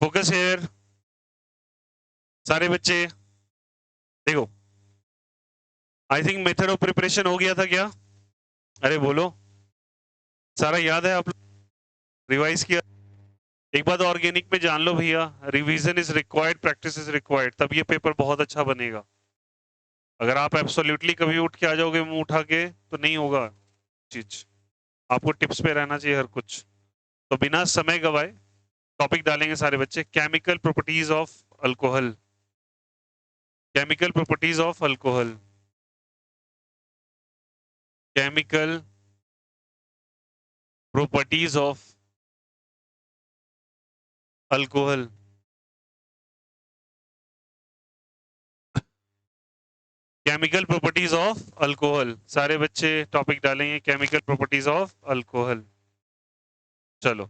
Focus hair सारे बच्चे देखो। I think method of preparation हो गया था क्या? अरे बोलो, सारा याद है आप रिवाइज किया? एक बात ऑर्गेनिक में जान लो भैया, revision is required, practice is required, तब ये पेपर बहुत अच्छा बनेगा। अगर आप एब्सोल्युटली कभी उठ के आ जाओगे मुंह उठा के तो नहीं होगा चीज। आपको टिप्स पे रहना चाहिए हर कुछ। तो बिना समय गवाए टॉपिक डालेंगे सारे बच्चे। Chemical properties of alcohol, chemical properties of alcohol, chemical properties of alcohol, chemical properties of alcohol. सारे बच्चे टॉपिक डालेंगे केमिकल प्रॉपर्टीज ऑफ अल्कोहल। चलो,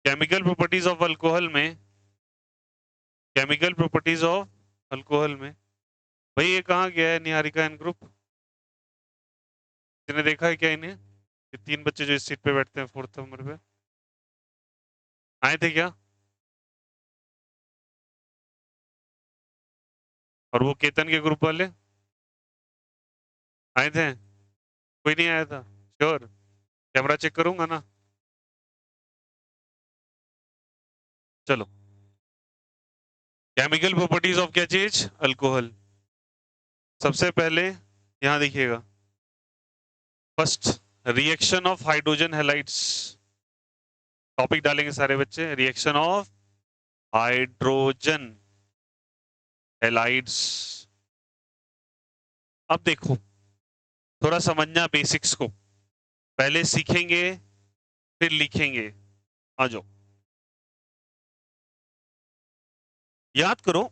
केमिकल प्रॉपर्टीज ऑफ अल्कोहल में, केमिकल प्रॉपर्टीज ऑफ अल्कोहल में, भाई ये कहाँ गया है निहारिका एन ग्रुप? किसने देखा है क्या इन्हें? ये तीन बच्चे जो इस सीट पे बैठते हैं फोर्थ नंबर पे, आए थे क्या? और वो केतन के ग्रुप वाले आए थे? कोई नहीं आया था? श्योर? कैमरा चेक करूंगा ना। चलो, केमिकल प्रॉपर्टीज ऑफ क्या चीज? अल्कोहल। सबसे पहले यहां देखिएगा, first reaction of hydrogen halides. Topic डालेंगे सारे बच्चे, रिएक्शन ऑफ हाइड्रोजन हैलाइड्स। अब देखो, थोड़ा समझना बेसिक्स को, पहले सीखेंगे फिर लिखेंगे। आ जाओ, याद करो,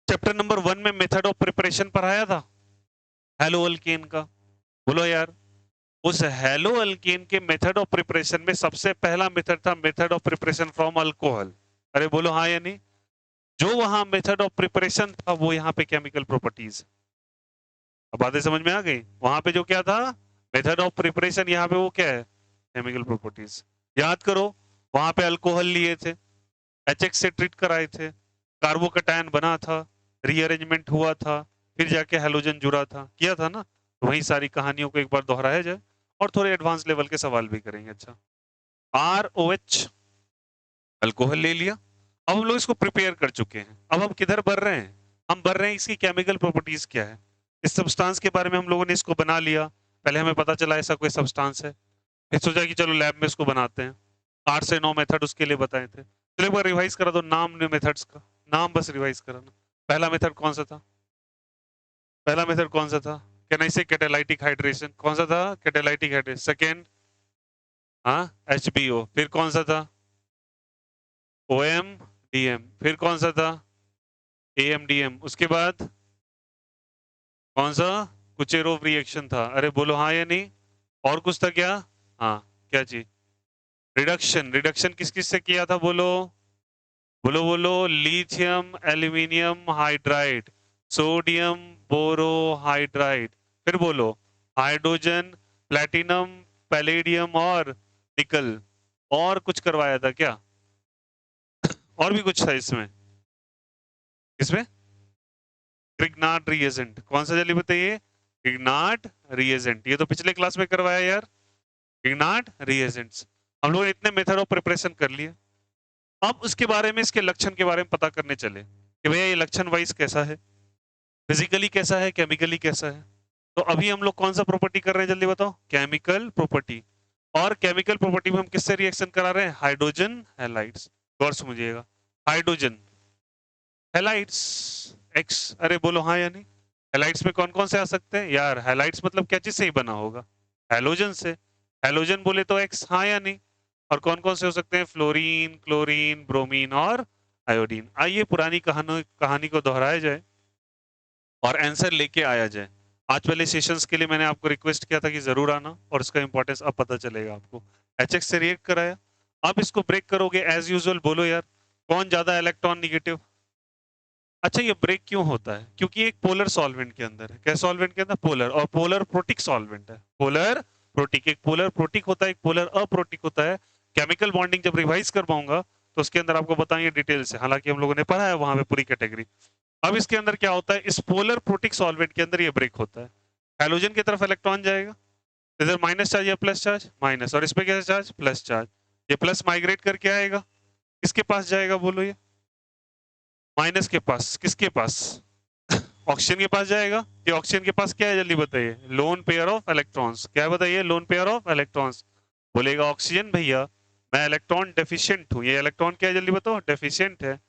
चैप्टर नंबर 1 में मेथड ऑफ प्रिपरेशन पढ़ाया था हेलो अल्केन का। बोलो यार, उस हेलो अल्केन के मेथड ऑफ प्रिपरेशन में सबसे पहला मेथड था method of preparation from alcohol. अरे बोलो हाँ या नहीं? जो वहां मेथड ऑफ प्रिपरेशन था वो यहाँ पे केमिकल प्रॉपर्टीज। अब बातें समझ में आ गई? वहां पे जो क्या था मेथड ऑफ प्रिपरेशन, यहाँ पे वो क्या है? Chemical properties. याद करो, वहां पे अल्कोहल लिए थे, एचएक्स से ट्रीट कराए थे, कार्बोकटायन बना था, रीअरेंजमेंट हुआ था, फिर जाके हेलोजन जुड़ा था, किया था ना? तो वही सारी कहानियों को एक बार दोहराया जाए और थोड़े एडवांस लेवल के सवाल भी करेंगे। अच्छा, आर ओ एच अल्कोहल ले लिया, अब हम लोग इसको प्रिपेयर कर चुके हैं। अब हम किधर बढ़ रहे हैं? हम बढ़ रहे हैं इसकी केमिकल प्रॉपर्टीज क्या है, इस सब्सटेंस के बारे में हम लोगों ने इसको बना लिया। पहले हमें पता चला ऐसा कोई सब्सटेंस है, फिर सोचा कि चलो लैब में इसको बनाते हैं। 8 से 9 मेथड उसके लिए बताए थे। चलो एक बार रिवाइज करा दो नाम ने मेथड्स का, नाम बस रिवाइज कराना। पहला मेथड कौन सा था? पहला मेथड कौन सा था? कैन आई से कैटालाइटिक हाइड्रेशन? कौन सा था? Catalytic hydration. सेकेंड, हाँ, HBO। फिर कौन सा था? OM-DM। फिर कौन सा था? AMDM। उसके बाद कौन सा? कुचेरोव रिएक्शन था। अरे बोलो हाँ या नहीं? और कुछ था क्या? हाँ, क्या चीज? रिडक्शन। रिडक्शन किस किस से किया था? बोलो बोलो बोलो। Lithium aluminium hydride, sodium borohydride, फिर बोलो हाइड्रोजन, प्लेटिनम, पैलेडियम और निकल। और कुछ करवाया था क्या? और भी कुछ था इसमें? इसमें ग्रिग्नार्ड रिएजेंट। कौन सा जल्दी बताइए? Grignard reagent. ये तो पिछले क्लास में करवाया यार, ग्रिग्नार्ड रिएजेंट्स। हम लोग इतने मेथड ऑफ प्रिपरेशन कर लिए। अब उसके बारे में, इसके लक्षण के बारे में पता करने चले कि भैया ये लक्षण वाइज कैसा है, फिजिकली कैसा है, केमिकली कैसा है। तो अभी हम लोग कौन सा प्रॉपर्टी कर रहे हैं जल्दी बताओ? Chemical property. और केमिकल प्रॉपर्टी में हम किससे रिएक्शन करा रहे हैं? Hydrogen halides. गौर समझिएगा, हाइड्रोजन हैलाइड्स एक्स। अरे बोलो हाँ या नहीं? हैलाइड्स में कौन कौन से आ सकते हैं यार? हैलाइड्स मतलब क्या चीज से ही बना होगा? हैलोजन से। हैलोजन बोले तो एक्स, हाँ या नहीं? और कौन कौन से हो सकते हैं? फ्लोरीन, क्लोरीन, ब्रोमीन और आयोडीन। आइए पुरानी कहानी कहानी को दोहराया जाए और आंसर लेके आया जाए। आज वाले सेशंस के लिए मैंने आपको रिक्वेस्ट किया था कि जरूर आना, और इसका इंपॉर्टेंस अब पता चलेगा आपको। HX से रिएक्ट कराया, अब इसको ब्रेक करोगे एज यूजुअल। बोलो यार, कौन ज्यादा इलेक्ट्रॉन निगेटिव? अच्छा, ये ब्रेक क्यों होता है? क्योंकि एक पोलर सॉल्वेंट के अंदर है। क्या सॉल्वेंट के अंदर? पोलर। और पोलर प्रोटिक सॉल्वेंट है। पोलर प्रोटिक, एक पोलर प्रोटिक होता है, एक पोलर अप्रोटिक होता है। केमिकल बॉन्डिंग जब रिवाइज कर पाऊंगा तो उसके अंदर आपको बताएंगे डिटेल से, हालांकि हम लोगों ने पढ़ा है वहां पे पूरी कैटेगरी। अब इसके अंदर क्या होता है, इस पोलर प्रोटिक सॉल्वेंट के अंदर ये ब्रेक होता है, हैलोजन की तरफ इलेक्ट्रॉन जाएगा, इधर माइनस चार्ज या प्लस चार्ज, माइनस, और इस पे कैसा चार्ज, प्लस चार्ज, ये प्लस माइग्रेट करके आएगा, किसके पास जाएगा बोलो, ये माइनस के पास, किसके पास, ऑक्सीजन के पास जाएगा। ये ऑक्सीजन के पास क्या है जल्दी बताइए, लोन पेयर ऑफ इलेक्ट्रॉन्स, क्या है बताइए, लोन पेयर ऑफ इलेक्ट्रॉन्स। बोलेगा ऑक्सीजन भैया मैं इलेक्ट्रॉन डेफिशिएंट हूँ, ये इलेक्ट्रॉन क्या है जल्दी बताओ, डेफिशिएंट है,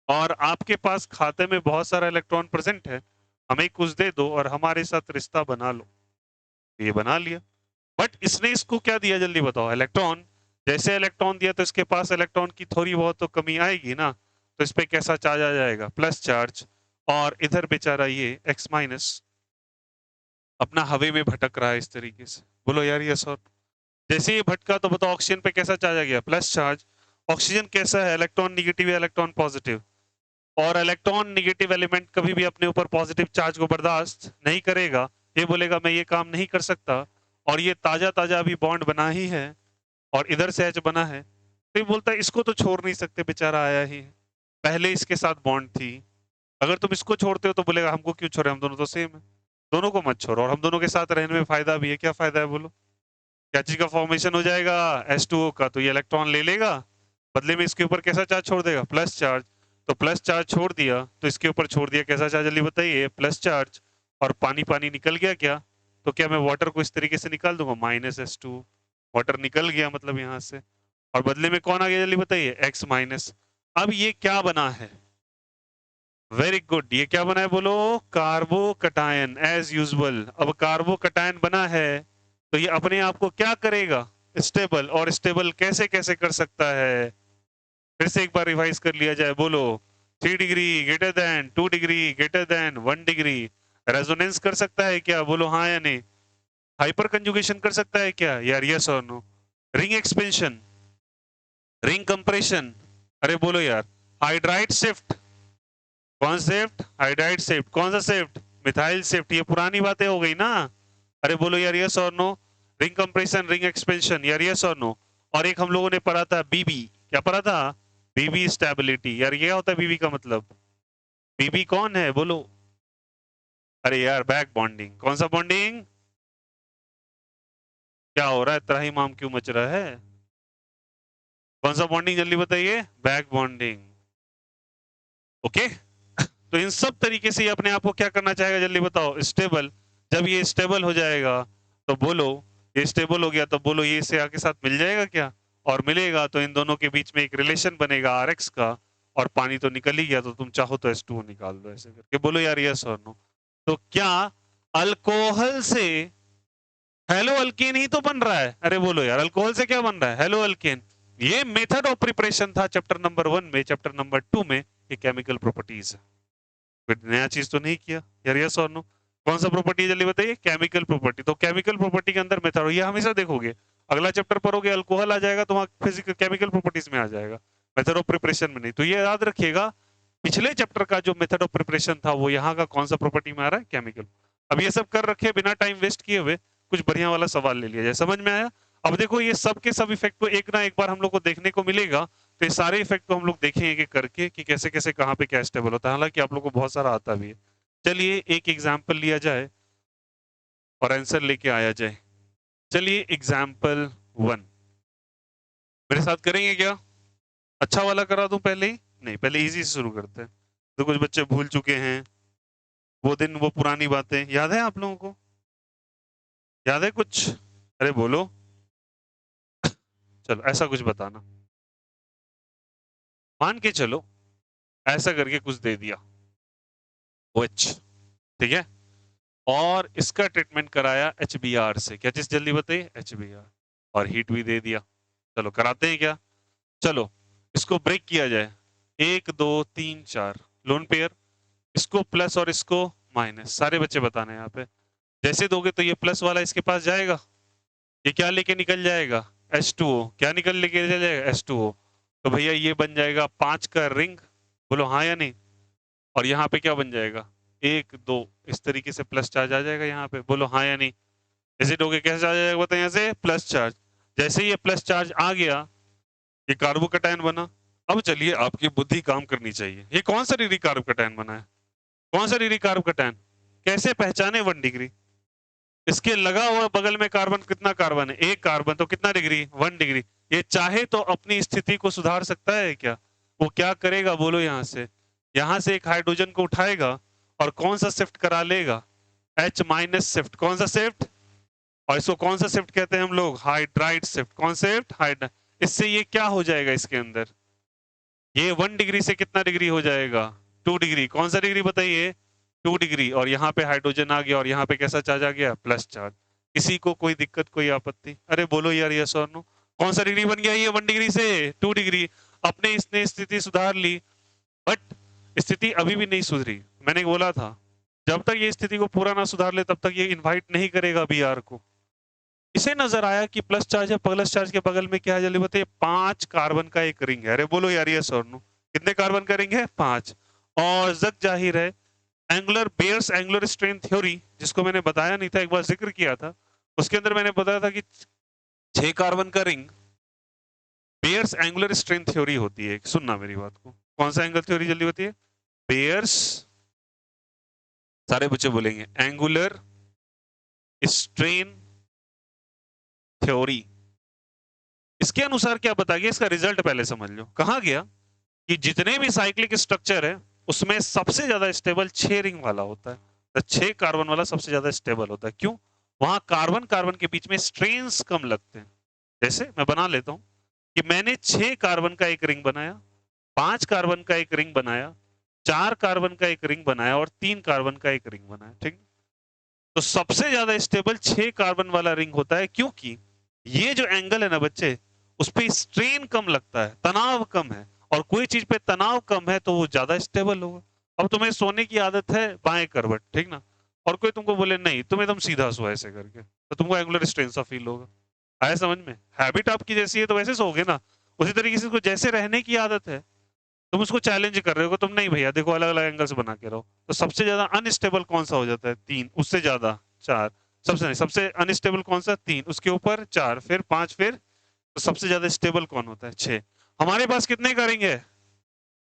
और आपके पास खाते में बहुत सारा इलेक्ट्रॉन प्रेजेंट है, हमें कुछ दे दो और हमारे साथ रिश्ता बना लो। ये बना लिया, बट इसने इसको क्या दिया जल्दी बताओ, इलेक्ट्रॉन। जैसे इलेक्ट्रॉन दिया तो इसके पास इलेक्ट्रॉन की थोड़ी बहुत तो कमी आएगी ना, तो इस पे कैसा चार्ज आ जाएगा, प्लस चार्ज, और इधर बेचारा ये एक्स माइनस अपना हवा में भटक रहा है इस तरीके से। बोलो यार यस और, जैसे ये भटका तो बताओ ऑक्सीजन पे कैसा चार्ज आ गया, प्लस चार्ज। ऑक्सीजन कैसा है, इलेक्ट्रॉन निगेटिव या इलेक्ट्रॉन पॉजिटिव, और इलेक्ट्रॉन निगेटिव एलिमेंट कभी भी अपने ऊपर पॉजिटिव चार्ज को बर्दाश्त नहीं करेगा, ये बोलेगा मैं ये काम नहीं कर सकता, और ये ताजा ताजा अभी बॉन्ड बना ही है और इधर से एच बना है, तो ये बोलता है इसको तो छोड़ नहीं सकते, बेचारा आया ही है, पहले इसके साथ बॉन्ड थी, अगर तुम इसको छोड़ते हो तो बोलेगा हमको क्यों छोड़े, हम दोनों तो सेम है, दोनों को मत छोड़ो, और हम दोनों के साथ रहने में फायदा भी है, क्या फायदा है बोलो, क्या चीज का फॉर्मेशन हो जाएगा, H2O का, तो ये इलेक्ट्रॉन ले लेगा, बदले में इसके ऊपर कैसा चार्ज छोड़ देगा, प्लस चार्ज, तो प्लस चार्ज छोड़ दिया तो इसके ऊपर छोड़ दिया कैसा चार्ज जल्दी बताइए, प्लस चार्ज, और पानी पानी निकल गया क्या, तो क्या मैं वाटर को इस तरीके से निकाल दूंगा, -H2, वाटर निकल गया मतलब यहाँ से, और बदले में कौन आ गया जल्दी बताइए, एक्स माइनस। अब ये क्या बना है, वेरी गुड, ये क्या बना है बोलो, कार्बोकटायन एज यूजुअल। अब कार्बोकटायन बना है तो ये अपने आप को क्या करेगा, स्टेबल, और स्टेबल कैसे कैसे कर सकता है, फिर से एक बार रिवाइज कर लिया जाए, बोलो 3 degree greater than 2 degree greater than 1 degree, resonance कर सकता है क्या, बोलो हाँ या नहीं, हाइपर कंजुगेशन कर सकता है क्या यार, यस और no, ring expansion, ring compression, अरे बोलो यार, हाइड्राइड शिफ्ट, कौन शिफ्ट, हाइड्राइड शिफ्ट, कौन सा शिफ्ट, मिथाइल शिफ्ट, ये पुरानी बातें हो गई ना, अरे बोलो यार यस और no, ring compression, ring expansion, यार यस और नो, और एक हम लोगों ने पढ़ा था बीबी, क्या पढ़ा था, बीबी स्टेबिलिटी, यार ये होता है बीबी का मतलब, बीबी कौन है बोलो, अरे यार बैक बॉन्डिंग, कौन सा बॉन्डिंग, क्या हो रहा है, त्राहिमाम क्यों मच रहा है, कौन सा बॉन्डिंग जल्दी बताइए, बैक बॉन्डिंग, ओके। तो इन सब तरीके से ये अपने आप को क्या करना चाहेगा जल्दी बताओ, स्टेबल, जब ये स्टेबल हो जाएगा तो बोलो, ये स्टेबल हो गया तो बोलो ये इसे आके साथ मिल जाएगा क्या, और मिलेगा तो इन दोनों के बीच में एक रिलेशन बनेगा RX का, और पानी तो निकल ही गया तो तुम चाहो तो H2O निकाल दो, ऐसे करके बोलो यार यस और नो। तो क्या अल्कोहल से हेलो अल्केन ही तो बन रहा है, अरे बोलो यार अल्कोहल से क्या बन रहा है, हेलो अल्केन, ये मेथड ऑफ प्रिपरेशन था चैप्टर नंबर 1 में, चैप्टर नंबर 2 में ये केमिकल प्रॉपर्टीज है, कोई नया चीज तो नहीं किया यार, यस और नो। कौन सा प्रॉपर्टी जल्दी बताइए, केमिकल प्रॉपर्टी, तो केमिकल प्रॉपर्टी के अंदर मेथड, ये हमेशा देखोगे, अगला चैप्टर पढ़ोगे अल्कोहल आ जाएगा तो वहां फिजिकल केमिकल प्रॉपर्टीज में आ जाएगा, मेथड ऑफ प्रिपरेशन में नहीं, तो ये याद रखिएगा, पिछले चैप्टर का जो मेथड ऑफ प्रिपरेशन था वो यहाँ का कौन सा प्रॉपर्टी में आ रहा है, केमिकल। अब ये सब कर रखे बिना टाइम वेस्ट किए हुए कुछ बढ़िया वाला सवाल ले लिया जाए, समझ में आया। अब देखो ये सब के सब इफेक्ट को एक ना एक बार हम लोग को देखने को मिलेगा, तो ये सारे इफेक्ट को हम लोग देखेंगे करके कि कैसे कैसे कहाँ पे क्या स्टेबल होता है, हालांकि आप लोग को बहुत सारा आता भी है। चलिए एक एग्जाम्पल लिया जाए और आंसर लेके आया जाए। चलिए एग्जाम्पल 1 मेरे साथ करेंगे क्या, अच्छा वाला करा दूं पहले ही, नहीं पहले इजी से शुरू करते हैं, तो कुछ बच्चे भूल चुके हैं वो दिन वो पुरानी बातें, याद है आप लोगों को, याद है कुछ, अरे बोलो, चलो ऐसा कुछ बताना, मान के चलो ऐसा करके कुछ दे दिया OH, ठीक है, और इसका ट्रीटमेंट कराया HBr से, क्या चीज जल्दी बताइए, HBr, और हीट भी दे दिया, चलो कराते हैं क्या, चलो इसको ब्रेक किया जाए, 1 2 3 4 लोन पेयर, इसको प्लस और इसको माइनस, सारे बच्चे बताने यहाँ पे, जैसे दोगे तो ये प्लस वाला इसके पास जाएगा, ये क्या लेके निकल जाएगा, H2O, क्या निकल लेके जाएगा, H2O, तो भैया ये बन जाएगा 5 का रिंग, बोलो हाँ या नहीं, और यहाँ पे क्या बन जाएगा 1 2, इस तरीके से प्लस चार्ज आ जाएगा यहाँ पे, बोलो हाँ या नहीं, ऐसे दोगे कैसे आ जाएगा बताए, यहाँ से प्लस चार्ज, जैसे ये प्लस चार्ज आ गया ये कार्बोकटायन बना, अब चलिए आपकी बुद्धि काम करनी चाहिए। ये कौन सा डिग्री कार्ब कटायन बना है? कौन सा डिग्री कार्ब कटायन? कैसे पहचाने 1 डिग्री? इसके लगा हुआ बगल में कार्बन, कितना कार्बन है? एक कार्बन, तो कितना डिग्री? 1 डिग्री। ये चाहे तो अपनी स्थिति को सुधार सकता है क्या? वो क्या करेगा बोलो? यहां से एक हाइड्रोजन को उठाएगा और कौन सा शिफ्ट करा लेगा? H minus shift. कौन सा शिफ्ट? और इसको कौन सा शिफ्ट कहते हैं हम लोग? Hydride shift. कौन शिफ्ट? हाइड्राइड। इससे ये क्या हो जाएगा इसके अंदर? ये 1 डिग्री से कितना डिग्री हो जाएगा? 2 डिग्री। कौन सा डिग्री बताइए? 2 डिग्री। और यहाँ पे हाइड्रोजन आ गया और यहाँ पे कैसा चार्ज आ गया? Plus charge. किसी को कोई दिक्कत, कोई आपत्ति? अरे बोलो यार, यस और नो। कौन सा डिग्री बन गया ये 1 डिग्री से 2 डिग्री? अपने इसने स्थिति सुधार ली, बट स्थिति अभी भी नहीं सुधरी। मैंने बोला था जब तक ये स्थिति को पूरा ना सुधार ले तब तक ये इनवाइट नहीं करेगा बीआर को। इसे नजर आया कि प्लस चार्ज है, प्लस चार्ज के बगल में क्या है जल्दी बताइए? 5 कार्बन का एक रिंग है। अरे बोलो यार, यस और नो। कितने कार्बन का रिंग है? 5। और जग जाहिर है angular Baeyer's angular strain theory, जिसको मैंने बताया नहीं था, एक बार जिक्र किया था, उसके अंदर मैंने बताया था कि 6 कार्बन का ring Baeyer's angular strain theory होती है। सुनना मेरी बात को, कौन सा एंगल थ्योरी जल्दी बताइए? बेयर्स, सारे बच्चे बोलेंगे एंगुलर स्ट्रेन थ्योरी। इसके अनुसार क्या बता गया, इसका रिजल्ट पहले समझ लो। कहा गया कि जितने भी साइक्लिक स्ट्रक्चर है उसमें सबसे ज्यादा स्टेबल 6 रिंग वाला होता है। तो 6 कार्बन वाला सबसे ज्यादा स्टेबल होता है। क्यों? वहां कार्बन कार्बन के बीच में स्ट्रेन्स कम लगते हैं। जैसे मैं बना लेता हूं कि मैंने 6 कार्बन का एक रिंग बनाया, 5 कार्बन का एक रिंग बनाया, 4 कार्बन का एक रिंग बनाया और 3 कार्बन का एक रिंग बनाया। ठीक, तो सबसे ज्यादा स्टेबल 6 कार्बन वाला रिंग होता है, क्योंकि ये जो एंगल है ना बच्चे, उस पर स्ट्रेन कम लगता है, तनाव कम है। और कोई चीज पे तनाव कम है तो वो ज्यादा स्टेबल होगा। अब तुम्हें सोने की आदत है बाएं करवट, ठीक ना, और कोई तुमको बोले नहीं तुम एकदम सीधा सो ऐसे करके, तो तुमको एंगुलर स्ट्रेन सा फील होगा। आया समझ में? हैबिट आपकी जैसी है तो वैसे सोओगे ना। उसी तरीके से जैसे रहने की आदत है, तुम उसको चैलेंज कर रहे हो, तुम नहीं भैया देखो अलग अलग एंगल से बना के रहो, तो सबसे ज्यादा अनस्टेबल कौन सा हो जाता है? 3। उससे ज्यादा 4। सबसे नहीं, सबसे अनस्टेबल कौन सा? 3। उसके ऊपर 4, फिर 5, फिर तो सबसे ज्यादा स्टेबल कौन होता है? 6। हमारे पास कितने का रिंग है?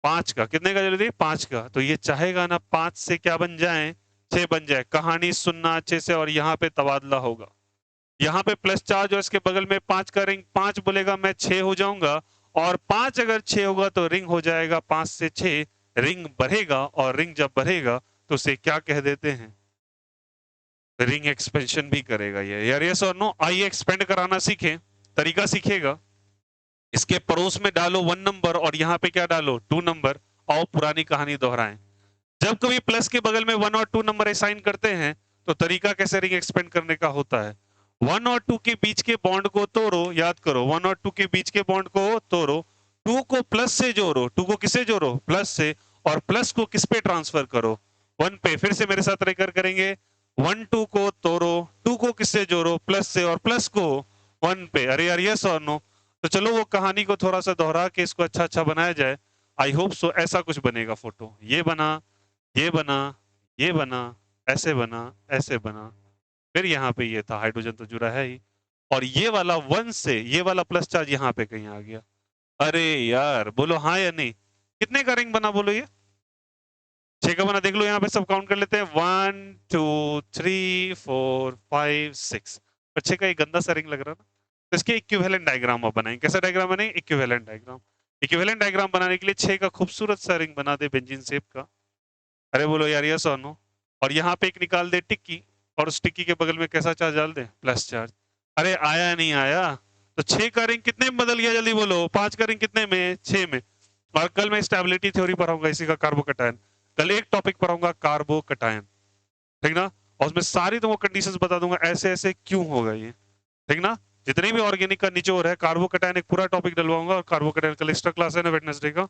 5 का। कितने का जल्दी? 5 का। तो ये चाहेगा ना 5 से क्या बन जाए? 6 बन जाए। कहानी सुनना अच्छे से, और यहाँ पे तबादला होगा। यहाँ पे प्लस चार्ज और इसके बगल में 5 का रिंग, 5 बोलेगा मैं 6 हो जाऊंगा, और 5 अगर 6 होगा तो रिंग हो जाएगा 5 से 6। रिंग बढ़ेगा, और रिंग जब बढ़ेगा तो उसे क्या कह देते हैं? रिंग एक्सपेंशन भी करेगा ये। यार यस और नो? आइए एक्सपेंड कराना सीखें, तरीका सीखेगा। इसके पड़ोस में डालो 1 नंबर और यहाँ पे क्या डालो? 2 नंबर। और पुरानी कहानी दोहराएं। जब कभी प्लस के बगल में 1 और 2 नंबर असाइन करते हैं तो तरीका कैसे रिंग एक्सपेंड करने का होता है? 1 और 2 के बीच के बॉन्ड को तोड़ो। याद करो, 1 और 2 के बीच के बॉन्ड को तोड़ो, 2 को प्लस से जोड़ो। 2 को किससे जोड़ो? प्लस से। और प्लस को किस पे ट्रांसफर करो? 1 पे। फिर से मेरे साथ रेकर करेंगे। 1 2 को तोड़ो, 2 को किससे जोड़ो? प्लस से, और प्लस को 1 पे। अरे यार यस और नो? तो चलो वो कहानी को थोड़ा सा दोहरा के इसको अच्छा अच्छा बनाया जाए। आई होप सो ऐसा कुछ बनेगा। फोटो ये बना, ये बना, ये बना, ऐसे बना, ऐसे बना, फिर यहाँ पे ये था, हाइड्रोजन तो जुड़ा है ही, और ये वाला 1 से ये वाला प्लस चार्ज यहाँ पे कहीं आ गया। अरे यार बोलो हाँ या नहीं? कितने का रिंग बना बोलो? ये 6 का बना। देख लो यहाँ पे सब काउंट कर लेते हैं। 1 2 3 4 5 6। पर 6 का एक गंदा सा रिंग लग रहा है ना, तो इसके इक्विवेलेंट डायग्राम आप बनाएंगे। कैसा डायग्राम बनाएंगे? Equivalent diagram. इक्विवेलेंट डायग्राम बनाने के लिए 6 का खूबसूरत सा रिंग बना दे बेंजीन शेप का। अरे बोलो यार यस और नो? और यहाँ पे एक निकाल दे टिक्की, और उस टिक्की के बगल में कैसा चार्ज डाल दे? Plus charge. अरे आया नहीं आया? तो 6 का रिंग कितने में बदल गया जल्दी बोलो? 5 का रिंग कितने में? 6 में। और कल मैं स्टेबिलिटी थ्योरी पढ़ाऊंगा इसी का, कार्बोकटायन। कल एक टॉपिक पढ़ाऊंगा कार्बोकटायन, ठीक ना, और उसमें सारी तुमको कंडीशंस बता दूंगा ऐसे ऐसे क्यों होगा ये, ठीक ना। जितने भी ऑर्गेनिक का निचोड़ है, कार्बोकटायन एक पूरा टॉपिक डलवाऊंगा। और कार्बोकटायन कल एक्स्ट्रा क्लास है ना वेडनेसडे का,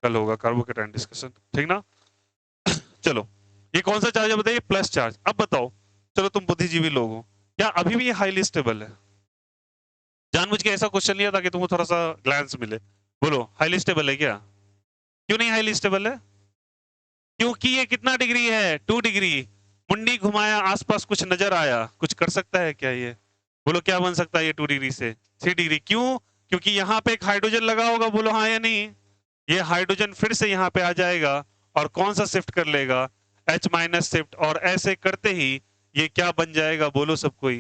कल होगा कार्बोकटायन डिस्कशन, ठीक ना। चलो, ये कौन सा चार्ज है बताइए? Plus charge. अब बताओ, चलो तुम बुद्धिजीवी लोग हो, क्या अभी भी ये हाईली स्टेबल है? जानबूझ के ऐसा क्वेश्चन लिया ताकि तुमको थोड़ा सा ग्लैंस मिले। बोलो हाईली स्टेबल है क्या? क्यों नहीं हाईली स्टेबल है? क्योंकि ये कितना डिग्री है? 2 डिग्री। मुंडी घुमाया, आसपास कुछ नजर आया, कुछ कर सकता है क्या ये? बोलो क्या बन सकता है ये 2 डिग्री से? 3 डिग्री। क्यों? क्योंकि यहाँ पे एक हाइड्रोजन लगा होगा। बोलो हाँ या नहीं? ये हाइड्रोजन फिर से यहाँ पे आ जाएगा और कौन सा शिफ्ट कर लेगा, H माइनस शिफ्ट, और ऐसे करते ही ये क्या बन जाएगा बोलो सब कोई,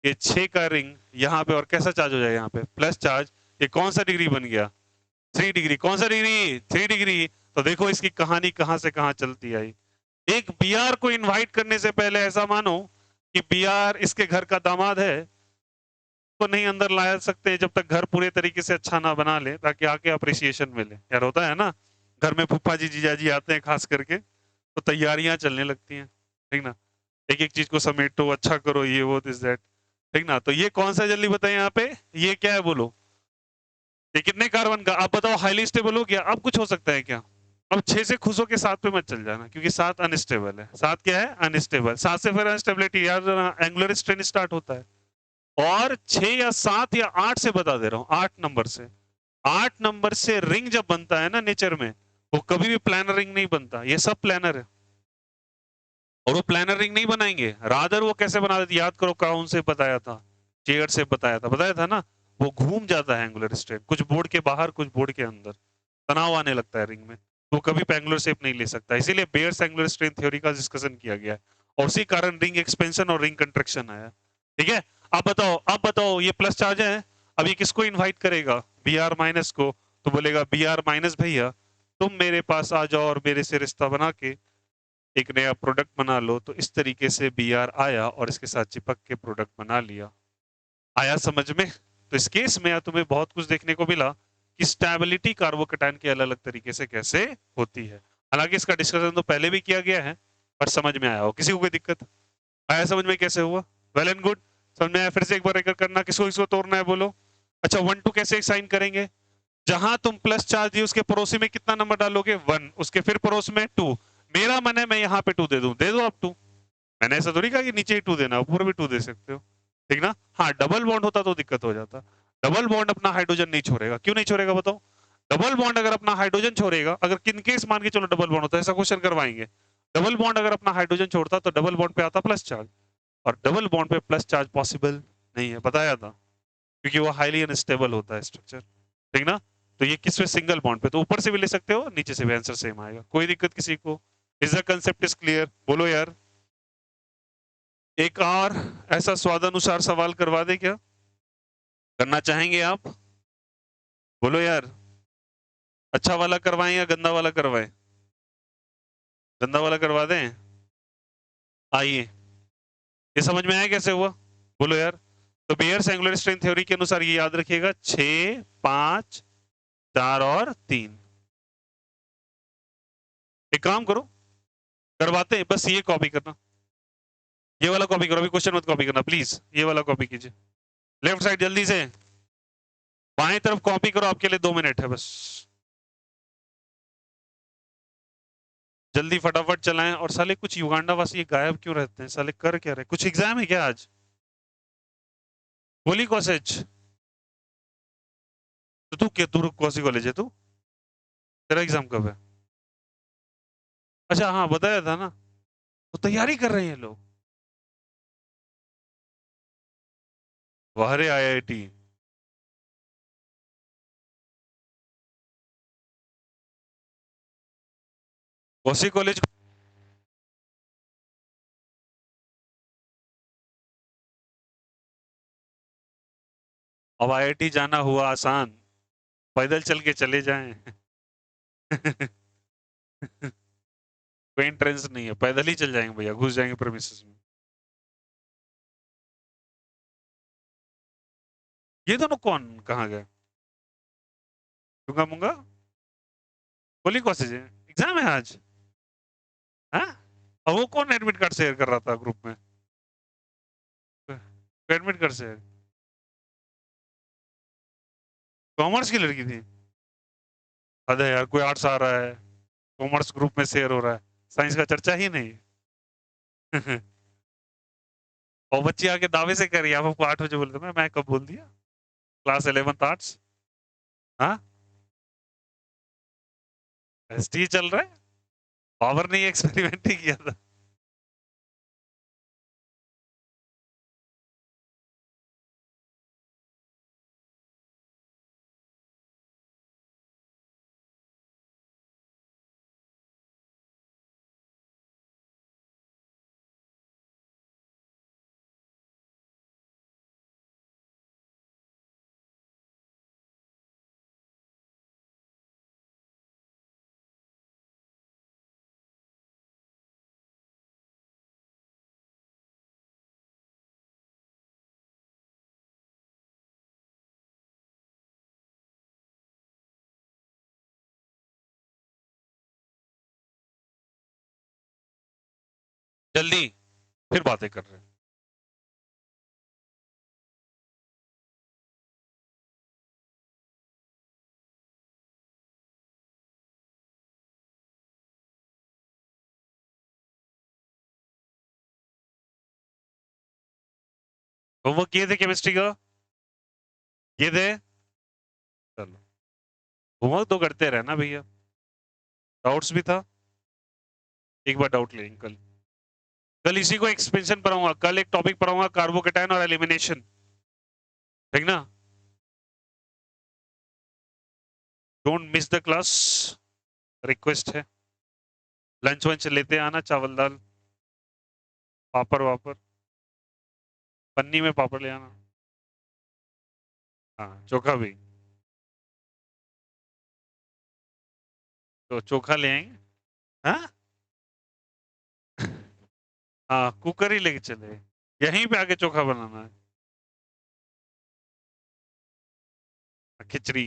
ये 6 का रिंग यहाँ पे, और कैसा चार्ज हो जाएगा यहाँ पे, प्लस चार्ज। ये कौन सा डिग्री बन गया, 3 डिग्री। कौन सा डिग्री, 3 डिग्री। तो देखो इसकी कहानी कहाँ से कहाँ चलती आई। एक बीआर को इनवाइट करने से पहले ऐसा मानो कि बीआर इसके घर का दामाद है, को नहीं अंदर ला सकते जब तक घर पूरे तरीके से अच्छा ना बना ले, ताकि आके अप्रिसिएशन मिले। यार होता है ना, घर में फूफा जी जीजाजी आते हैं खास करके, तो तैयारियां चलने लगती हैं, ठीक ना, एक एक चीज को समेटो, अच्छा करो, ये वो दिस दैट, ठीक ना। तो ये कौन सा जल्दी बताए यहाँ पे, ये क्या है बोलो, ये कितने कार्बन का, आप बताओ, हाईली स्टेबल हो गया। अब कुछ हो सकता है क्या, अब 6 से खुश होकर 7 पे मत चल जाना, क्योंकि 7 अनस्टेबल है। 7 क्या है, अनस्टेबल। 7 से फिर अनस्टेबिलिटी, यार एंगुलर स्ट्रेन स्टार्ट होता है। और 6 या 7 या 8 से बता दे रहा हूं, 8 नंबर से, 8 नंबर से रिंग जब बनता है ना नेचर में, वो कभी भी प्लानर रिंग नहीं बनता, ये सब प्लानर है। और वो प्लानर रिंग नहीं बनाएंगे, रादर वो कैसे बना देते, याद करो कौन से बताया था, चेयर से बताया था ना, वो घूम जाता है एंगुलर स्ट्रेन, कुछ बोर्ड के बाहर कुछ बोर्ड के अंदर, तनाव आने लगता है रिंग में, तो कभी एंगुलर शेप नहीं ले सकता। इसीलिए बेयर्स एंगुलर स्ट्रेन थ्योरी का डिस्कशन किया गया है, और उसी कारण रिंग एक्सपेंशन और रिंग कंट्रक्शन आया। ठीक है, अब बताओ ये प्लस चार्ज है, अब ये किसको इनवाइट करेगा, बी आर माइनस को। तो बोलेगा बी आर माइनस भैया तुम मेरे पास आ जाओ और मेरे से रिश्ता बना के एक नया प्रोडक्ट बना लो। तो इस तरीके से बी आर आया और इसके साथ चिपक के प्रोडक्ट बना लिया। आया समझ में। तो इस केस में तुम्हें बहुत कुछ देखने को मिला कि स्टेबिलिटी कार्बोकेटाइन के अलग अलग तरीके से कैसे होती है। हालांकि इसका डिस्कशन तो पहले भी किया गया है, पर समझ में आया हो किसी को कोई दिक्कत आया समझ में कैसे हुआ, वेल एंड गुड। समझ में आया, फिर से एक बार रेकर करना, किसको किसको तोड़ना है बोलो। अच्छा 1 2 कैसे साइन करेंगे, जहां तुम प्लस चार्ज दी उसके पड़ोसी में कितना नंबर डालोगे 1, उसके फिर पड़ोस में 2। मेरा मन है मैं यहाँ पे 2 दे दूं, दे दो आप 2। मैंने ऐसा थोड़ी कहा कि नीचे ही 2 देना, ऊपर भी 2 दे सकते हो, ठीक ना। हाँ डबल बॉन्ड होता तो दिक्कत हो जाता, डबल बॉन्ड अपना हाइड्रोजन नहीं छोड़ेगा। क्यों नहीं छोड़ेगा बताओ, डबल बॉन्ड अगर अपना हाइड्रोजन छोड़ेगा, अगर किन केस मान के चलो डबल बॉन्ड होता है, ऐसा क्वेश्चन करवाएंगे, डबल बॉन्ड अगर अपना हाइड्रोजन छोड़ता तो डबल बॉन्ड पे आता प्लस चार्ज, और डबल बॉन्ड पे प्लस चार्ज पॉसिबल नहीं है, बताया था, क्योंकि वो हाईली अनस्टेबल होता है स्ट्रक्चर, ठीक ना। तो ये किस पे, सिंगल बॉन्ड पे, तो ऊपर से भी ले सकते हो नीचे से भी आंसर सेम आएगा, कोई दिक्कत किसी को। Is the concept is clear, बोलो यार। एक और ऐसा स्वादानुसार सवाल करवा दे क्या, करना चाहेंगे आप, बोलो यार। अच्छा वाला करवाएं या गंदा वाला करवाएं, गंदा वाला करवा दें। आइए, ये समझ में आया कैसे हुआ, बोलो यार। तो बेयर्स एंगुलर स्ट्रेन थ्योरी के अनुसार ये याद रखिएगा, 6 5 4 और 3। एक काम करो, करवाते हैं, बस ये कॉपी करना, ये वाला कॉपी करो, अभी क्वेश्चन मत कॉपी करना प्लीज, ये वाला कॉपी कीजिए, लेफ्ट साइड जल्दी से, बाएं तरफ कॉपी करो, आपके लिए 2 मिनट है बस, जल्दी फटाफट चलाएं। और साले कुछ युगांडा वासी गायब क्यों रहते हैं, साले कर क्या रहे, कुछ एग्जाम है क्या आज, होली कॉसेज। तो तू क्या, तू कौन सी कॉलेज है तू, तेरा एग्जाम कब है। अच्छा हाँ बताया था ना, तो तैयारी कर रहे हैं लोग, वाह रे आईआईटी। कौन कॉलेज, अब आईआईटी जाना हुआ आसान, पैदल चल के चले जाएं। कोई एंट्रेंस नहीं है, पैदल ही चल जाएंगे भैया, घुस जाएंगे प्रेमिसेस में। ये दोनों कौन कहाँ गए, डूंगा मुंगा, होली कॉलेज है, एग्जाम है आज, हाँ। और वो कौन एडमिट कार्ड शेयर कर रहा था ग्रुप में, एडमिट कार्ड शेयर, कॉमर्स की लड़की थी। अरे यार कोई आर्ट्स आ रहा है, कॉमर्स ग्रुप में शेयर हो रहा है, साइंस का चर्चा ही नहीं। और बच्ची आके दावे से कह रही है, आप आपको 8 बजे बोल रहे, मैं कब बोल दिया, क्लास 11th आर्ट्स, हाँ एसटी चल रहा है, पावर नहीं एक्सपेरिमेंट ही किया था। जल्दी, फिर बातें कर रहे हैं। होमवर्क किए थे केमिस्ट्री का? किए थे? चलो, होमवर्क तो करते रहना भैया। डाउट्स भी था, एक बार डाउट लेंगे कल। कल इसी को एक्सपेंशन पढ़ाऊंगा, कल एक टॉपिक पढ़ाऊंगा कार्बोकेटाइन और एलिमिनेशन, ठीक ना? Don't miss the class, request है। लंच वंच लेते आना, चावल दाल, पापड़ वापड़, पन्नी में पापड़ ले आना। हाँ, चोखा भी। तो चोखा ले आएंगे। हाँ। हाँ, कुकर ही लेके चले, यहीं पे आके चोखा बनाना है। खिचड़ी